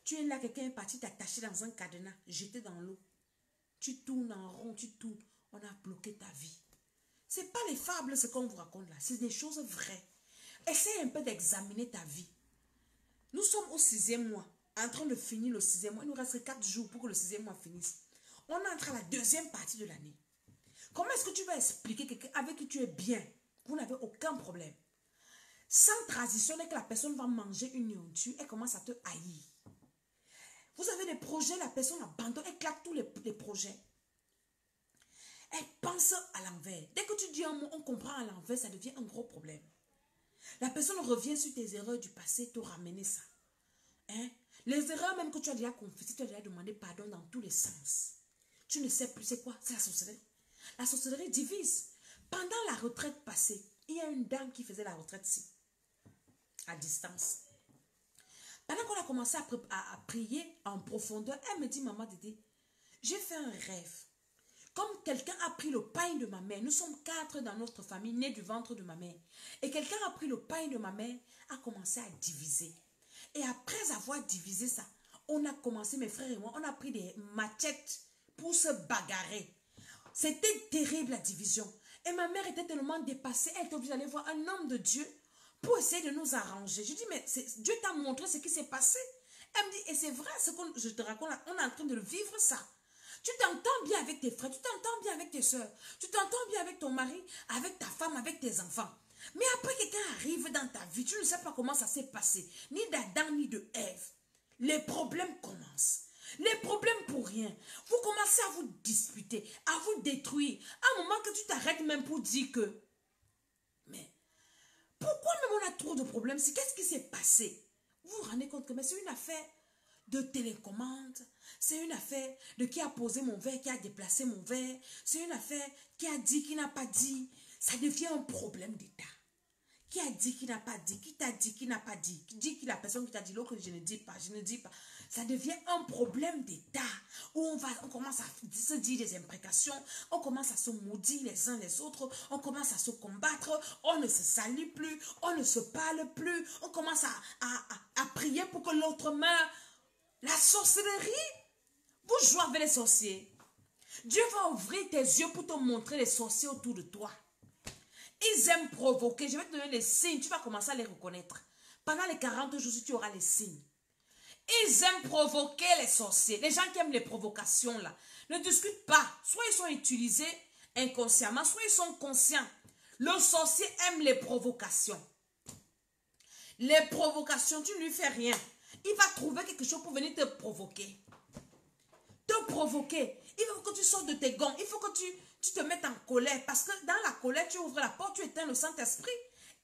Tu es là, quelqu'un est parti t'attacher dans un cadenas, jeté dans l'eau. Tu tournes en rond, tu tournes. On a bloqué ta vie. Ce n'est pas les fables ce qu'on vous raconte là. C'est des choses vraies. Essaye un peu d'examiner ta vie. Nous sommes au 6e mois. En train de finir le 6e mois. Il nous reste 4 jours pour que le 6e mois finisse. On entre à la 2e partie de l'année. Comment est-ce que tu vas expliquer quelqu'un avec qui tu es bien? Vous n'avez aucun problème. Sans transition, dès que la personne va manger une nourriture, elle commence à te haïr. Vous avez des projets, la personne abandonne, elle claque tous les projets. Elle pense à l'envers. Dès que tu dis un mot, on comprend à l'envers, ça devient un gros problème. La personne revient sur tes erreurs du passé, te ramener ça. Hein? Les erreurs même que tu as déjà confessées, tu as déjà demandé pardon dans tous les sens. Tu ne sais plus c'est quoi, c'est la sorcellerie. La sorcellerie divise. Pendant la retraite passée, il y a une dame qui faisait la retraite ici, à distance. Pendant qu'on a commencé à prier en profondeur, elle me dit, maman Dédé, j'ai fait un rêve. Comme quelqu'un a pris le pain de ma mère, nous sommes 4 dans notre famille, nés du ventre de ma mère. Et quelqu'un a pris le pain de ma mère, a commencé à diviser. Et après avoir divisé ça, on a commencé, mes frères et moi, on a pris des machettes pour se bagarrer. C'était terrible la division. Et ma mère était tellement dépassée, elle était obligée d'aller voir un homme de Dieu pour essayer de nous arranger. Je dis, mais Dieu t'a montré ce qui s'est passé. Elle me dit, et c'est vrai, ce que je te raconte, on est en train de le vivre ça. Tu t'entends bien avec tes frères, tu t'entends bien avec tes soeurs, tu t'entends bien avec ton mari, avec ta femme, avec tes enfants. Mais après quelqu'un arrive dans ta vie, tu ne sais pas comment ça s'est passé, ni d'Adam ni de Ève. Les problèmes commencent. Les problèmes pour rien. Vous commencez à vous disputer, à vous détruire. À un moment que tu t'arrêtes même pour dire que, mais pourquoi même on a trop de problèmes? Qu'est-ce qui s'est passé? Vous vous rendez compte que c'est une affaire de télécommande, c'est une affaire de qui a posé mon verre, qui a déplacé mon verre, c'est une affaire qui a dit, qui n'a pas dit. Ça devient un problème d'État. Qui a dit, qui n'a pas dit, qui t'a dit, qui n'a pas dit, qui dit que la personne qui t'a dit, l'autre je ne dis pas, je ne dis pas. Ça devient un problème d'État où on commence à se dire des imprécations, on commence à se maudire les uns les autres, on commence à se combattre, on ne se salue plus, on ne se parle plus, on commence à prier pour que l'autre meure. La sorcellerie, vous jouez avec les sorciers. Dieu va ouvrir tes yeux pour te montrer les sorciers autour de toi. Ils aiment provoquer. Je vais te donner les signes. Tu vas commencer à les reconnaître. Pendant les 40 jours, tu auras les signes. Ils aiment provoquer les sorciers. Les gens qui aiment les provocations là. Ne discutent pas. Soit ils sont utilisés inconsciemment, soit ils sont conscients. Le sorcier aime les provocations. Les provocations, tu ne lui fais rien. Il va trouver quelque chose pour venir te provoquer. Te provoquer. Il faut que tu sortes de tes gonds. Il faut que tu te mettes en colère. Parce que dans la colère, tu ouvres la porte, tu éteins le Saint-Esprit.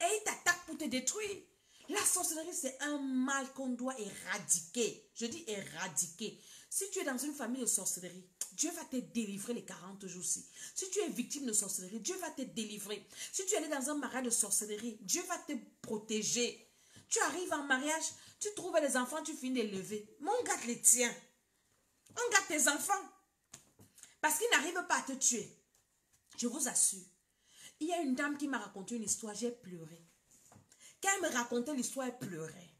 Et il t'attaque pour te détruire. La sorcellerie, c'est un mal qu'on doit éradiquer. Je dis éradiquer. Si tu es dans une famille de sorcellerie, Dieu va te délivrer les 40 jours-ci. Si tu es victime de sorcellerie, Dieu va te délivrer. Si tu es allé dans un mariage de sorcellerie, Dieu va te protéger. Tu arrives en mariage, tu trouves les enfants, tu finis de lever. Mais on gâte les tiens. On gâte tes enfants. Parce qu'ils n'arrivent pas à te tuer. Je vous assure. Il y a une dame qui m'a raconté une histoire, j'ai pleuré. Quand elle me racontait l'histoire, elle pleurait.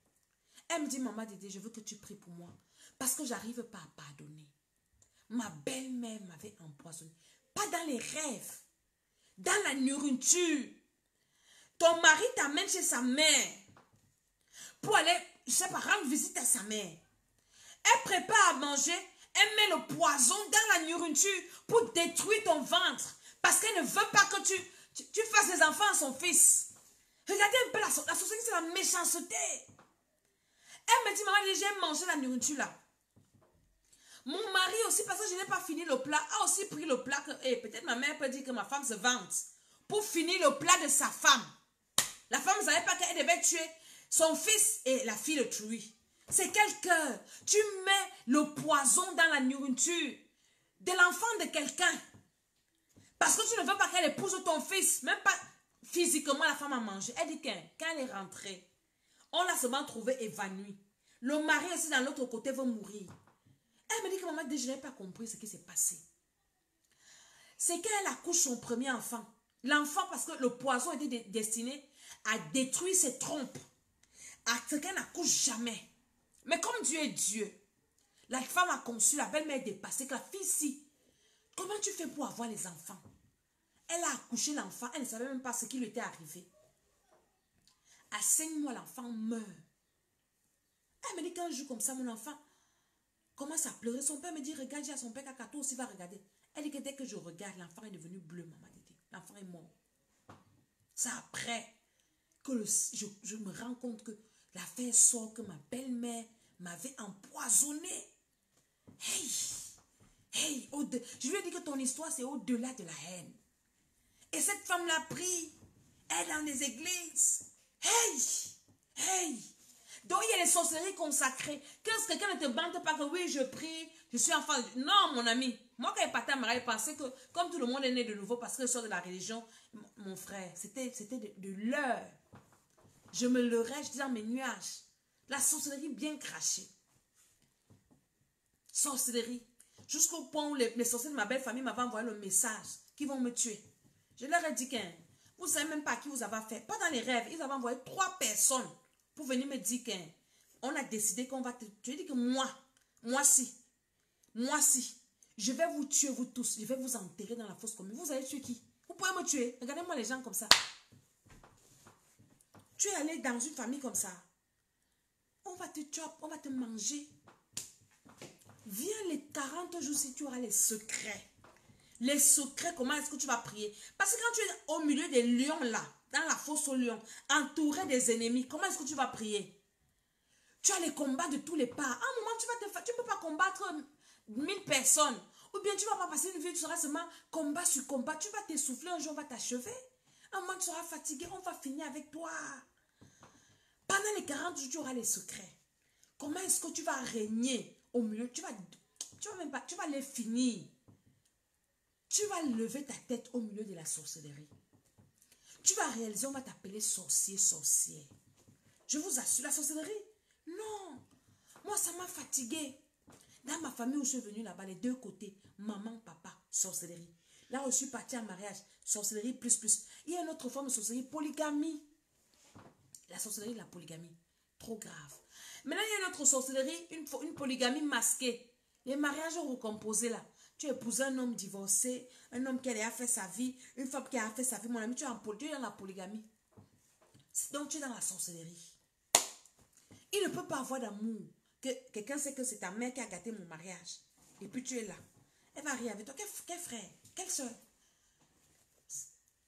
Elle me dit, maman Dédé, je veux que tu pries pour moi. Parce que je n'arrive pas à pardonner. Ma belle-mère m'avait empoisonné. Pas dans les rêves. Dans la nourriture. Ton mari t'amène chez sa mère. Pour aller, je sais pas, rendre visite à sa mère. Elle prépare à manger. Elle met le poison dans la nourriture pour détruire ton ventre. Parce qu'elle ne veut pas que tu fasses les enfants à son fils. Regardez un peu la société, c'est la méchanceté. Elle me dit, maman, j'ai mangé la nourriture là. Mon mari aussi, parce que je n'ai pas fini le plat, a aussi pris le plat. Peut-être ma mère peut dire que ma femme se vante pour finir le plat de sa femme. La femme ne savait pas qu'elle devait tuer son fils et la fille le tuer. C'est quel cœur? Tu mets le poison dans la nourriture de l'enfant de quelqu'un. Parce que tu ne veux pas qu'elle épouse ton fils. Même pas physiquement, la femme a mangé. Elle dit que quand elle est rentrée, on l'a seulement trouvée évanouie. Le mari aussi dans l'autre côté veut mourir. Elle me dit que maman, je n'ai pas compris ce qui s'est passé. C'est quand elle accouche son premier enfant. L'enfant, parce que le poison était destiné à détruire ses trompes. À ce qu'elle n'accouche jamais. Mais comme Dieu est Dieu, la femme a conçu, la belle-mère est dépassée, que la fille si. Comment tu fais pour avoir les enfants? Elle a accouché l'enfant, elle ne savait même pas ce qui lui était arrivé. À 5 mois, l'enfant meurt. Elle me dit qu'un jour comme ça, mon enfant commence à pleurer. Son père me dit, regarde, j'ai son père, Kakato aussi va regarder. Elle dit que dès que je regarde, l'enfant est devenu bleu, maman dit. L'enfant est mort. C'est après que je me rends compte que l'affaire sort que ma belle-mère m'avait empoisonné. Hey, hey, je lui ai dit que ton histoire, c'est au-delà de la haine. Et cette femme l'a pris. Elle est dans les églises. Hey, hey. Donc, il y a les sorcelleries consacrées. Quand quelqu'un ne te bande pas que oui, je prie, je suis enfant. Non, mon ami. Moi, quand il partait à Marie, je pensais que comme tout le monde est né de nouveau parce que je sors de la religion, mon frère, c'était de l'heure. Je me leurrais, je disais dans mes nuages. La sorcellerie bien crachée. Sorcellerie. Jusqu'au point où les sorciers de ma belle famille m'avaient envoyé le message qu'ils vont me tuer. Je leur ai dit que vous ne savez même pas à qui vous avez fait. Pas dans les rêves. Ils avaient envoyé 3 personnes pour venir me dire qu'on a décidé qu'on va te tuer. Je dis que moi si, je vais vous tuer vous tous. Je vais vous enterrer dans la fosse commune. Vous allez tuer qui? Vous pouvez me tuer. Regardez-moi les gens comme ça. Tu es allé dans une famille comme ça. On va te tuer, on va te manger. Viens les 40 jours si tu auras les secrets. Les secrets, comment est-ce que tu vas prier? Parce que quand tu es au milieu des lions là, dans la fosse aux lions, entouré des ennemis, comment est-ce que tu vas prier? Tu as les combats de tous les pas. À un moment, tu ne peux pas combattre 1000 personnes. Ou bien tu ne vas pas passer une vie, tu seras seulement combat sur combat. Tu vas t'essouffler, un jour on va t'achever. À un moment, tu seras fatigué, on va finir avec toi. Pendant les 40 jours, tu auras les secrets. Comment est-ce que tu vas régner au milieu? Tu vas les finir. Tu vas lever ta tête au milieu de la sorcellerie. Tu vas réaliser, on va t'appeler sorcier, sorcière. Je vous assure, la sorcellerie, non. Moi, ça m'a fatigué. Dans ma famille où je suis venue là-bas, les deux côtés, maman, papa, sorcellerie. Là où je suis partie en mariage, sorcellerie plus. Il y a une autre forme de sorcellerie, polygamie. La sorcellerie de la polygamie, trop grave. Maintenant, il y a une autre sorcellerie, une polygamie masquée. Les mariages recomposés là. Tu épouses un homme divorcé, un homme qui a fait sa vie, une femme qui a fait sa vie. Mon ami, tu es dans la polygamie. Donc, tu es dans la sorcellerie. Il ne peut pas avoir d'amour. Que quelqu'un sait que c'est ta mère qui a gâté mon mariage. Et puis tu es là. Elle va rire avec toi. Quel frère? Quelle soeur?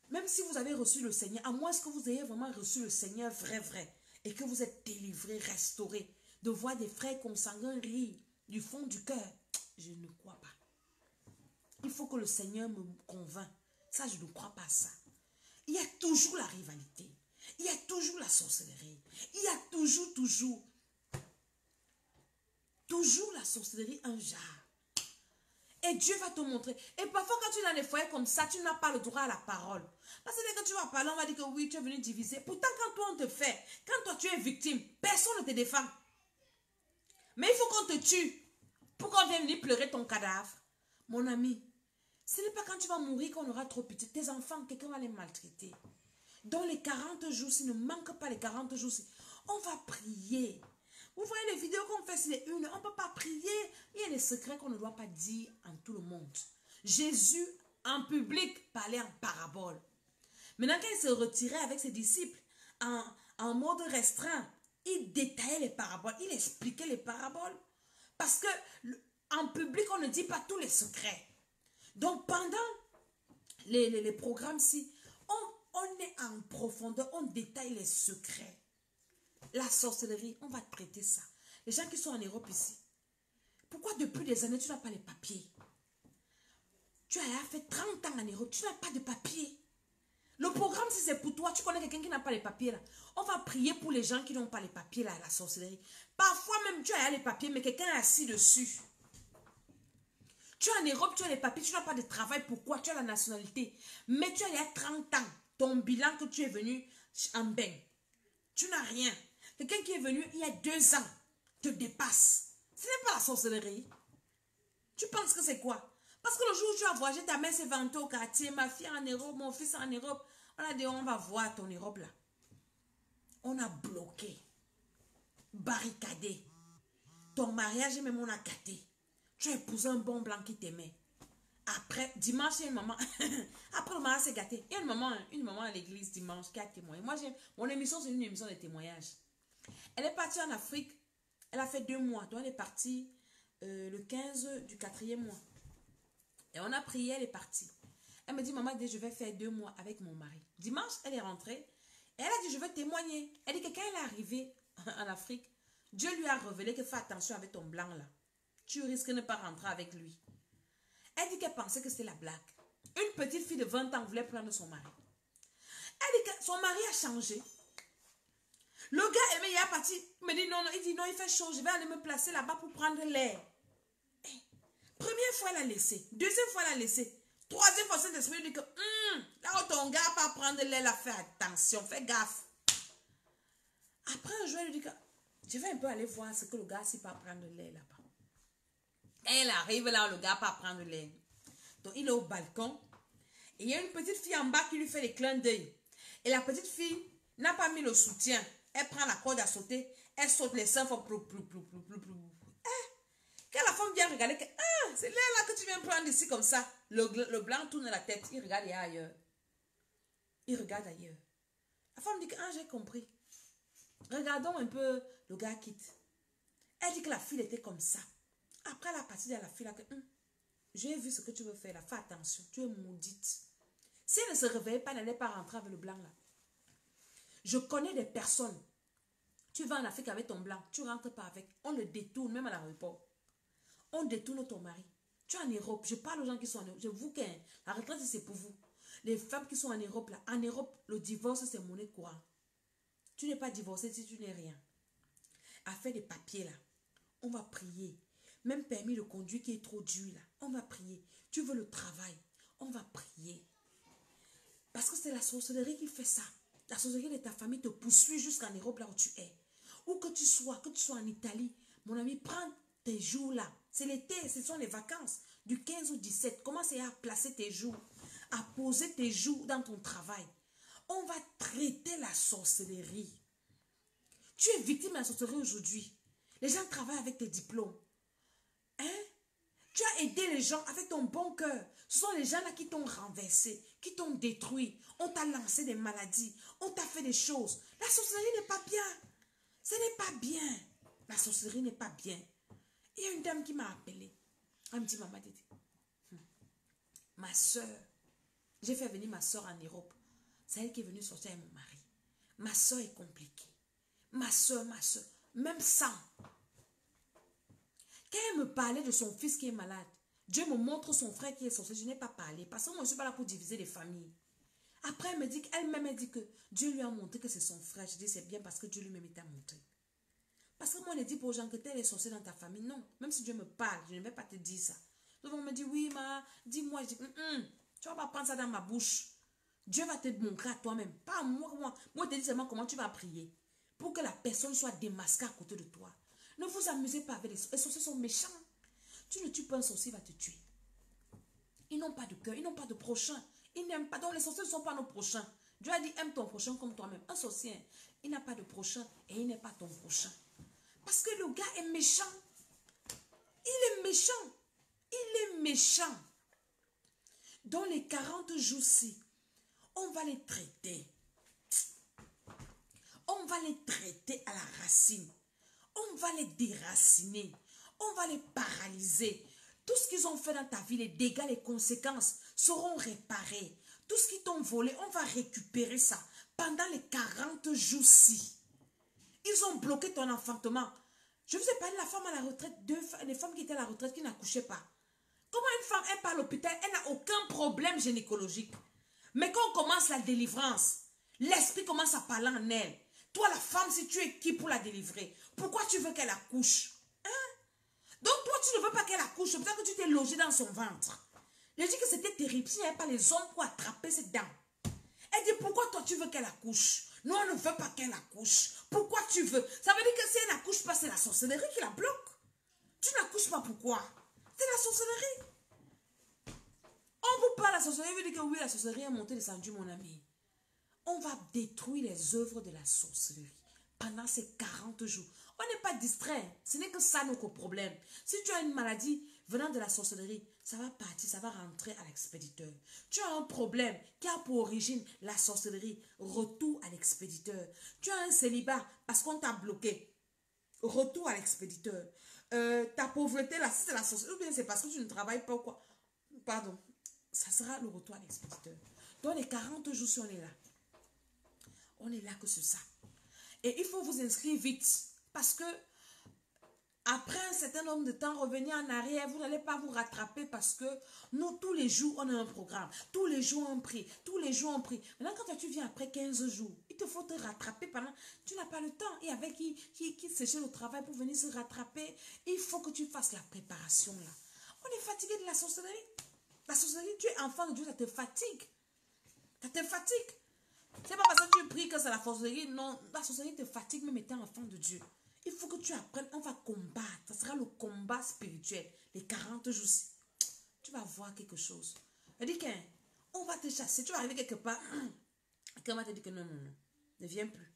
Même si vous avez reçu le Seigneur, à moins que vous ayez vraiment reçu le Seigneur vrai, et que vous êtes délivré, restauré, de voir des frères consanguins rire du fond du cœur, je ne crois pas. Il faut que le Seigneur me convainc. Ça, je ne crois pas à ça. Il y a toujours la rivalité. Il y a toujours la sorcellerie. Il y a toujours la sorcellerie, un genre. Et Dieu va te montrer. Et parfois, quand tu es dans les foyers comme ça, tu n'as pas le droit à la parole. Parce que dès que tu vas parler, on va dire que oui, tu es venu diviser. Pourtant, quand toi, on te fait, quand toi, tu es victime, personne ne te défend. Mais il faut qu'on te tue pour qu'on vienne venir pleurer ton cadavre. Mon ami, ce n'est pas quand tu vas mourir qu'on aura trop pitié. Tes enfants, quelqu'un va les maltraiter. Dans les 40 jours, s'il ne manque pas les 40 jours, on va prier. Vous voyez les vidéos qu'on fait sur les unes, on ne peut pas prier. Il y a des secrets qu'on ne doit pas dire en tout le monde. Jésus, en public, parlait en parabole. Maintenant, quand il se retirait avec ses disciples, en mode restreint, il détaillait les paraboles, il expliquait les paraboles. Parce que en public, on ne dit pas tous les secrets. Donc, pendant les programmes-ci, on est en profondeur, on détaille les secrets. La sorcellerie, on va traiter ça. Les gens qui sont en Europe ici, pourquoi depuis des années, tu n'as pas les papiers? Tu as fait 30 ans en Europe, tu n'as pas de papiers. Le programme, si c'est pour toi, tu connais quelqu'un qui n'a pas les papiers là. On va prier pour les gens qui n'ont pas les papiers là, la sorcellerie. Parfois même, tu as les papiers, mais quelqu'un est assis dessus. Tu es en Europe, tu as les papiers, tu n'as pas de travail. Pourquoi? Tu as la nationalité. Mais tu as il y a 30 ans, ton bilan que tu es venu en bain. Tu n'as rien. Quelqu'un qui est venu il y a 2 ans te dépasse. Ce n'est pas la sorcellerie. Tu penses que c'est quoi? Parce que le jour où tu as voyagé, ta mère s'est vantée au quartier, ma fille en Europe, mon fils en Europe. On a dit, on va voir ton Europe là. On a bloqué, barricadé. Ton mariage, même on a gâté. Tu as épousé un bon blanc qui t'aimait. Après, dimanche, il y a une maman. Après, le mariage s'est gâté. Il y a une maman à l'église dimanche qui a témoigné. Moi, mon émission, c'est une émission de témoignage. Elle est partie en Afrique. Elle a fait 2 mois. Donc, elle est partie le 15 du 4e mois. Et on a prié, elle est partie. Elle me dit, maman, je vais faire 2 mois avec mon mari. Dimanche, elle est rentrée. Et elle a dit, je vais témoigner. Elle dit que quand elle est arrivée en Afrique, Dieu lui a révélé que fais attention avec ton blanc là. Tu risques de ne pas rentrer avec lui. Elle dit qu'elle pensait que c'était la blague. Une petite fille de 20 ans voulait prendre son mari. Elle dit que son mari a changé. Le gars aimé, il est parti. Il me dit non, non, il dit non, il fait chaud. Je vais aller me placer là-bas pour prendre l'air. Première fois, elle a laissé. Deuxième fois, elle a laissé. Troisième fois, cet esprit dit que là où ton gars va prendre l'air, là, fais attention, fais gaffe. Après un jour, elle dit que je vais un peu aller voir ce que le gars s'il peut prendre l'air là-bas. Elle arrive là, le gars pas prendre l'air. Donc, il est au balcon. Et il y a une petite fille en bas qui lui fait des clins d'œil. Et la petite fille n'a pas mis le soutien. Elle prend la corde à sauter. Elle saute les seins. Quand la femme vient regarder, c'est l'air là que tu viens prendre ici comme ça. Le blanc tourne la tête. Il regarde ailleurs. Il regarde ailleurs. La femme dit que, j'ai compris. Regardons un peu, le gars quitte. Elle dit que la fille était comme ça. Après la partie de la fille là, que j'ai vu ce que tu veux faire là, fais attention, tu es maudite. Si elle ne se réveillait pas, elle n'allait pas rentrer avec le blanc là. Je connais des personnes, tu vas en Afrique avec ton blanc, tu ne rentres pas avec, on le détourne même à l'aéroport. On détourne ton mari. Tu es en Europe, je parle aux gens qui sont en Europe, je vous qu'un, la retraite c'est pour vous. Les femmes qui sont en Europe là, en Europe, le divorce c'est monnaie courante. Tu n'es pas divorcé si tu n'es rien. À faire des papiers là, on va prier. Même permis de conduire qui est trop dur là, on va prier. Tu veux le travail, on va prier. Parce que c'est la sorcellerie qui fait ça. La sorcellerie de ta famille te poursuit jusqu'en Europe là où tu es. Où que tu sois en Italie, mon ami, prends tes jours là. C'est l'été, ce sont les vacances. Du 15 au 17, commence à placer tes jours, à poser tes jours dans ton travail. On va traiter la sorcellerie. Tu es victime de la sorcellerie aujourd'hui. Les gens travaillent avec tes diplômes. Tu as aidé les gens avec ton bon cœur. Ce sont les gens là qui t'ont renversé, qui t'ont détruit. On t'a lancé des maladies. On t'a fait des choses. La sorcellerie n'est pas bien. Ce n'est pas bien. La sorcellerie n'est pas bien. Il y a une dame qui m'a appelée. Elle me dit, maman, ma soeur, j'ai fait venir ma soeur en Europe. C'est elle qui est venue sortir avec mon mari. Ma soeur est compliquée. Ma soeur, même ça. Quand elle me parlait de son fils qui est malade, Dieu me montre son frère qui est sorcier. Je n'ai pas parlé parce que moi je ne suis pas là pour diviser les familles. Après elle me dit qu'elle-même dit que Dieu lui a montré que c'est son frère. Je dis c'est bien parce que Dieu lui-même t'a montré. Parce que moi on ne dit pas aux gens que tel est sorcier dans ta famille. Non, même si Dieu me parle, je ne vais pas te dire ça. Donc on me dit oui dis-moi. Je dis tu ne vas pas prendre ça dans ma bouche. Dieu va te montrer à toi-même. Pas moi. Moi je te dis seulement comment tu vas prier. Pour que la personne soit démasquée à côté de toi. Ne vous amusez pas avec les sorciers. Les sorciers sont méchants. Tu ne tues pas un sorcier, il va te tuer. Ils n'ont pas de cœur, ils n'ont pas de prochain. Ils n'aiment pas. Donc les sorciers ne sont pas nos prochains. Dieu a dit aime ton prochain comme toi-même. Un sorcier, il n'a pas de prochain et il n'est pas ton prochain. Parce que le gars est méchant. Il est méchant. Il est méchant. Dans les 40 jours-ci, on va les traiter. On va les traiter à la racine. On va les déraciner. On va les paralyser. Tout ce qu'ils ont fait dans ta vie, les dégâts, les conséquences seront réparés. Tout ce qu'ils t'ont volé, on va récupérer ça. Pendant les 40 jours-ci, ils ont bloqué ton enfantement. Je vous ai parlé de la femme à la retraite, des femmes qui étaient à la retraite, qui n'accouchaient pas. Comment une femme, elle part à l'hôpital, elle n'a aucun problème gynécologique. Mais quand on commence la délivrance, l'esprit commence à parler en elle. Toi, la femme, si tu es qui pour la délivrer? Pourquoi tu veux qu'elle accouche? Donc, toi, tu ne veux pas qu'elle accouche. C'est pour ça que tu t'es logé dans son ventre. Elle dit que c'était terrible. Si il n'y avait pas les hommes pour attraper cette dame. Elle dit, pourquoi toi, tu veux qu'elle accouche? Nous, on ne veut pas qu'elle accouche. Pourquoi tu veux? Ça veut dire que si elle n'accouche pas, c'est la sorcellerie qui la bloque. Tu n'accouches pas, pourquoi? C'est la sorcellerie. On vous parle de la sorcellerie. Elle veut dire que oui, la sorcellerie est montée, descendue, mon ami. On va détruire les œuvres de la sorcellerie pendant ces 40 jours. On n'est pas distrait. Ce n'est que ça notre problème. Si tu as une maladie venant de la sorcellerie, ça va partir, ça va rentrer à l'expéditeur. Tu as un problème qui a pour origine la sorcellerie, retour à l'expéditeur. Tu as un célibat parce qu'on t'a bloqué, retour à l'expéditeur. Ta pauvreté, là, si c'est la sorcellerie, ou bien c'est parce que tu ne travailles pas ou quoi. pardon, ça sera le retour à l'expéditeur. Dans les 40 jours, si on est là. On est là que c'est ça. Et il faut vous inscrire vite. Parce que après un certain nombre de temps, revenir en arrière, vous n'allez pas vous rattraper parce que nous, tous les jours, on a un programme. Tous les jours, on prie. Tous les jours, on prie. Maintenant, quand tu viens après 15 jours, il te faut te rattraper pendant... Tu n'as pas le temps. Et avec qui séchait le travail pour venir se rattraper, il faut que tu fasses la préparation là. On est fatigué de la sorcellerie. La sorcellerie, tu es enfant de Dieu, ça te fatigue. Ça te fatigue. C'est pas parce que tu pries que c'est la sorcellerie. Non, la sorcellerie te fatigue même étant enfant de Dieu. Il faut que tu apprennes, on va combattre. Ça sera le combat spirituel. Les 40 jours. Tu vas voir quelque chose. Elle dit qu'on va te chasser. Tu vas arriver quelque part. Quelqu'un va te dire que non, non, non. Ne viens plus.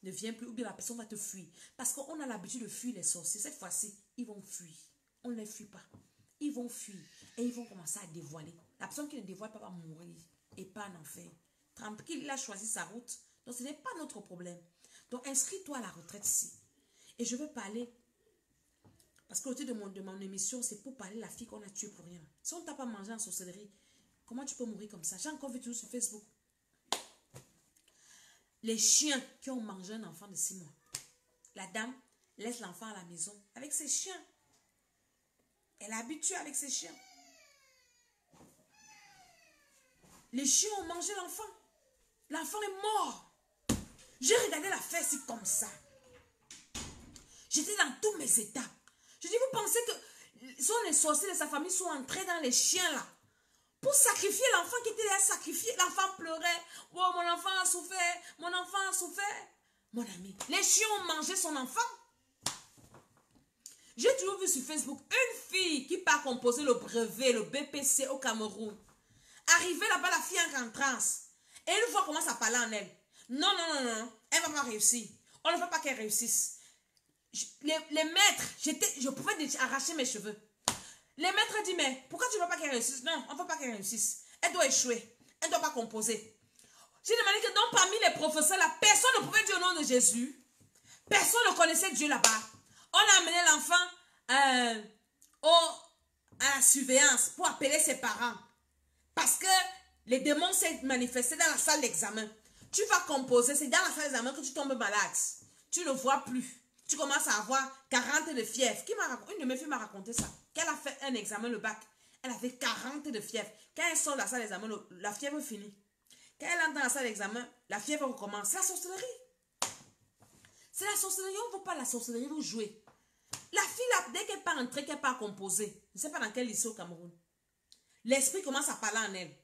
Ne viens plus. Ou bien la personne va te fuir. Parce qu'on a l'habitude de fuir les sorciers. Cette fois-ci, ils vont fuir. On ne les fuit pas. Ils vont fuir. Et ils vont commencer à dévoiler. La personne qui ne dévoile pas va mourir. Et pas en enfer. Tranquille, il a choisi sa route. Donc ce n'est pas notre problème. Donc inscris-toi à la retraite ici. Et je veux parler, parce que le titre de mon émission, c'est pour parler de la fille qu'on a tuée pour rien. Si on ne t'a pas mangé en sorcellerie, comment tu peux mourir comme ça? J'ai encore vu tout sur Facebook. Les chiens qui ont mangé un enfant de 6 mois. La dame laisse l'enfant à la maison avec ses chiens. Elle est habituée avec ses chiens. Les chiens ont mangé l'enfant. L'enfant est mort. J'ai regardé la fesse comme ça. J'étais dans tous mes états. Je dis, vous pensez que sont les sorciers de sa famille sont entrés dans les chiens là pour sacrifier l'enfant qui était là, sacrifier. L'enfant pleurait. Oh, mon enfant a souffert. Mon enfant a souffert. Mon ami, les chiens ont mangé son enfant. J'ai toujours vu sur Facebook une fille qui part composer le brevet, le BPC au Cameroun. Arrivée là-bas, la fille en transe. Et une fois commence à parler en elle. Non, non, non, non. Elle ne va pas réussir. On ne veut pas qu'elle réussisse. Les maîtres, je pouvais arracher mes cheveux. Les maîtres disent, mais pourquoi tu ne veux pas qu'elle réussisse? Non, on ne veut pas qu'elle réussisse. Elle doit échouer. Elle ne doit pas composer. J'ai demandé que donc parmi les professeurs, là, personne ne pouvait dire au nom de Jésus. Personne ne connaissait Dieu là-bas. On a amené l'enfant à la surveillance pour appeler ses parents. Parce que les démons s'est manifestés dans la salle d'examen. Tu vas composer, c'est dans la salle d'examen que tu tombes malade. Tu ne vois plus. Tu commences à avoir 40 de fièvre. Une de mes filles m'a raconté ça. Qu'elle a fait un examen, le bac. Elle avait 40 de fièvre. Quand elle sort de la salle d'examen, la fièvre finit. Quand elle entre dans la salle d'examen, la fièvre recommence. C'est la sorcellerie. C'est la sorcellerie. On ne veut pas la sorcellerie, vous jouez. La fille, là, dès qu'elle part entrer, qu'elle part composer, je ne sais pas dans quel lycée au Cameroun, l'esprit commence à parler en elle.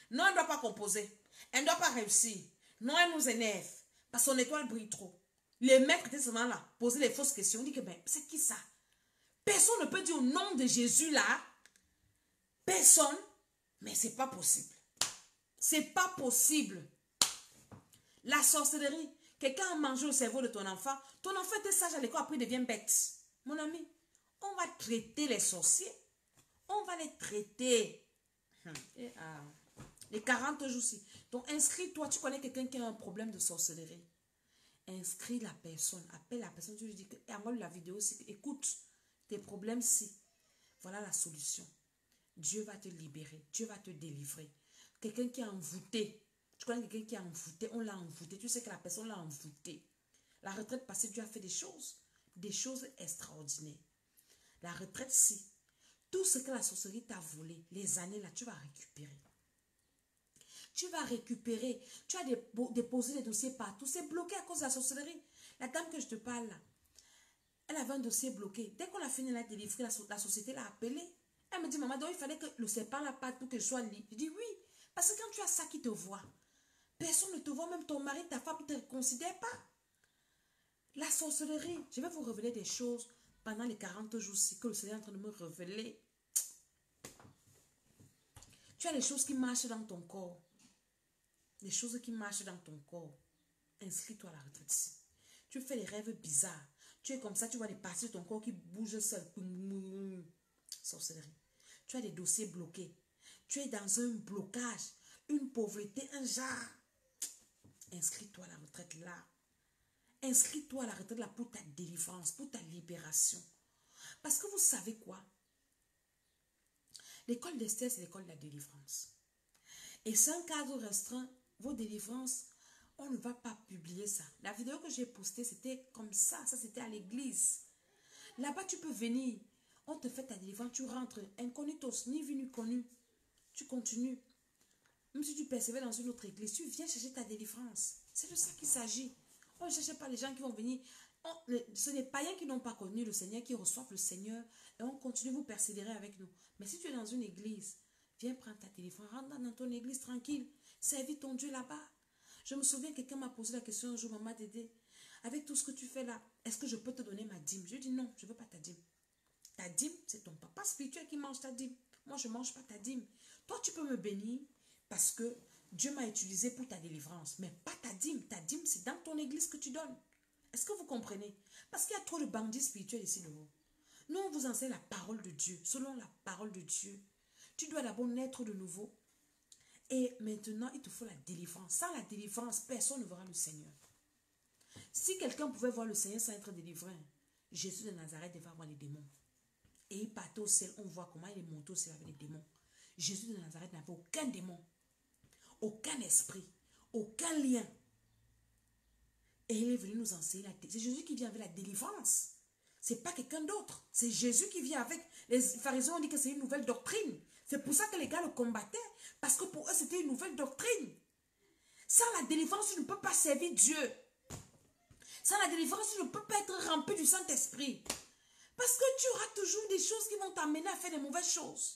Non, elle ne doit pas composer. Elle ne doit pas réussir. Non, elle nous énerve. Parce que son étoile brille trop. Les maîtres étaient seulement là, poser les fausses questions. On dit que, ben, c'est qui ça? Personne ne peut dire au nom de Jésus là. Personne. Mais c'est pas possible. C'est pas possible. La sorcellerie. Quelqu'un a mangé le cerveau de ton enfant. Ton enfant était sage à l'école, après il devient bête. Mon ami, on va traiter les sorciers. On va les traiter. Les 40 jours-ci. Donc, inscris-toi. Tu connais quelqu'un qui a un problème de sorcellerie. Inscris la personne. Appelle la personne. Tu lui dis et envoie la vidéo. Écoute, tes problèmes-ci. Voilà la solution. Dieu va te libérer. Dieu va te délivrer. Quelqu'un qui est envoûté. Tu connais quelqu'un qui est envoûté. On l'a envoûté. Tu sais que la personne l'a envoûté. La retraite passée, Dieu a fait des choses. Des choses extraordinaires. La retraite, si. Tout ce que la sorcellerie t'a volé, les années là, tu vas récupérer. Tu vas récupérer. Tu as déposé des dossiers partout. C'est bloqué à cause de la sorcellerie. La dame que je te parle là, elle avait un dossier bloqué. Dès qu'on a fini de la délivrer, la société l'a appelée. Elle me dit, maman, donc il fallait que le serpent la parte pour que je sois libre. Je dis oui. Parce que quand tu as ça qui te voit, personne ne te voit, même ton mari, ta femme ne te considère pas. La sorcellerie, je vais vous révéler des choses pendant les 40 jours-ci que le Seigneur est en train de me révéler. Tu as des choses qui marchent dans ton corps. Des choses qui marchent dans ton corps. Inscris-toi à la retraite ici. Tu fais des rêves bizarres. Tu es comme ça, tu vois des parties de ton corps qui bougent seul. Sorcellerie. Tu as des dossiers bloqués. Tu es dans un blocage, une pauvreté, un genre. Inscris-toi à la retraite là. Inscris-toi à la retraite là pour ta délivrance, pour ta libération. Parce que vous savez quoi? L'école d'Esther, c'est l'école de la délivrance. Et c'est un cadre restreint. Vos délivrances, on ne va pas publier ça. La vidéo que j'ai postée, c'était comme ça. Ça, c'était à l'église. Là-bas, tu peux venir. On te fait ta délivrance. Tu rentres. Incognitos, ni vu ni connu. Tu continues. Même si tu persévères dans une autre église, tu viens chercher ta délivrance. C'est de ça qu'il s'agit. On ne cherche pas les gens qui vont venir. Ce n'est pas païens qui n'ont pas connu le Seigneur qui reçoivent le Seigneur et on continue, vous persévérer avec nous. Mais si tu es dans une église, viens prendre ta délivrance, rentre dans ton église tranquille, servis ton Dieu là-bas. Je me souviens, quelqu'un m'a posé la question un jour, maman Dédé, avec tout ce que tu fais là, est-ce que je peux te donner ma dîme? Je lui ai dit non, je ne veux pas ta dîme. Ta dîme, c'est ton papa spirituel qui mange ta dîme. Moi, je ne mange pas ta dîme. Toi, tu peux me bénir parce que Dieu m'a utilisé pour ta délivrance, mais pas ta dîme. Ta dîme, c'est dans ton église que tu donnes. Est-ce que vous comprenez? Parce qu'il y a trop de bandits spirituels ici de vous. Nous, on vous enseigne la parole de Dieu. Selon la parole de Dieu, tu dois d'abord naître de nouveau. Et maintenant, il te faut la délivrance. Sans la délivrance, personne ne verra le Seigneur. Si quelqu'un pouvait voir le Seigneur sans être délivré, Jésus de Nazareth devait avoir les démons. Et il partait au ciel, on voit comment il est monté au ciel avec les démons. Jésus de Nazareth n'avait aucun démon, aucun esprit, aucun lien. Et il est venu nous enseigner. C'est Jésus qui vient avec la délivrance. Ce n'est pas quelqu'un d'autre. C'est Jésus qui vient avec. Les pharisiens ont dit que c'est une nouvelle doctrine. C'est pour ça que les gars le combattaient. Parce que pour eux, c'était une nouvelle doctrine. Sans la délivrance, tu ne peux pas servir Dieu. Sans la délivrance, tu ne peux pas être rempli du Saint-Esprit. Parce que tu auras toujours des choses qui vont t'amener à faire des mauvaises choses.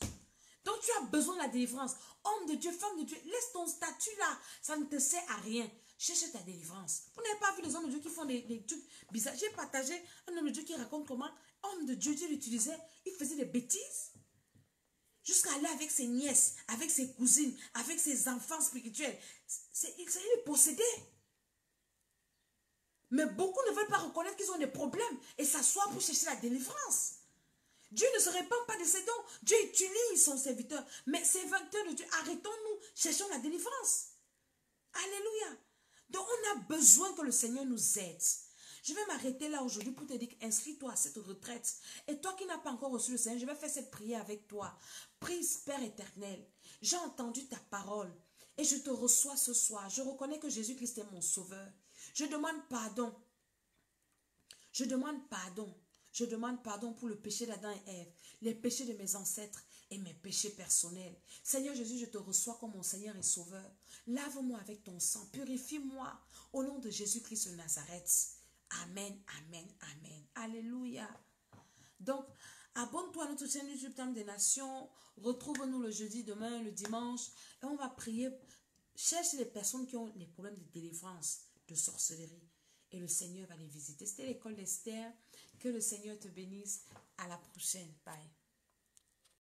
Donc tu as besoin de la délivrance. Homme de Dieu, femme de Dieu, laisse ton statut là. Ça ne te sert à rien. Cherche ta délivrance. Vous n'avez pas vu les hommes de Dieu qui font des trucs bizarres. J'ai partagé un homme de Dieu qui raconte comment homme de Dieu, Dieu l'utilisait. Il faisait des bêtises. Jusqu'à aller avec ses nièces, avec ses cousines, avec ses enfants spirituels. Il est possédé. Mais beaucoup ne veulent pas reconnaître qu'ils ont des problèmes et s'asseoir pour chercher la délivrance. Dieu ne se répand pas de ses dons. Dieu utilise son serviteur. Mais serviteurs de Dieu, arrêtons-nous, cherchons la délivrance. Alléluia. Donc on a besoin que le Seigneur nous aide. Je vais m'arrêter là aujourd'hui pour te dire, inscris-toi à cette retraite. Et toi qui n'as pas encore reçu le Seigneur, je vais faire cette prière avec toi. Prie, Père éternel, j'ai entendu ta parole et je te reçois ce soir. Je reconnais que Jésus-Christ est mon sauveur. Je demande pardon. Je demande pardon. Je demande pardon pour le péché d'Adam et Ève, les péchés de mes ancêtres et mes péchés personnels. Seigneur Jésus, je te reçois comme mon Seigneur et Sauveur. Lave-moi avec ton sang, purifie-moi au nom de Jésus-Christ de Nazareth. Amen, amen, amen. Alléluia. Donc, abonne-toi à notre chaîne YouTube Temple des Nations. Retrouve-nous le jeudi, demain, le dimanche. Et on va prier. Cherche les personnes qui ont des problèmes de délivrance, de sorcellerie. Et le Seigneur va les visiter. C'était l'école d'Esther. Que le Seigneur te bénisse. À la prochaine. Bye.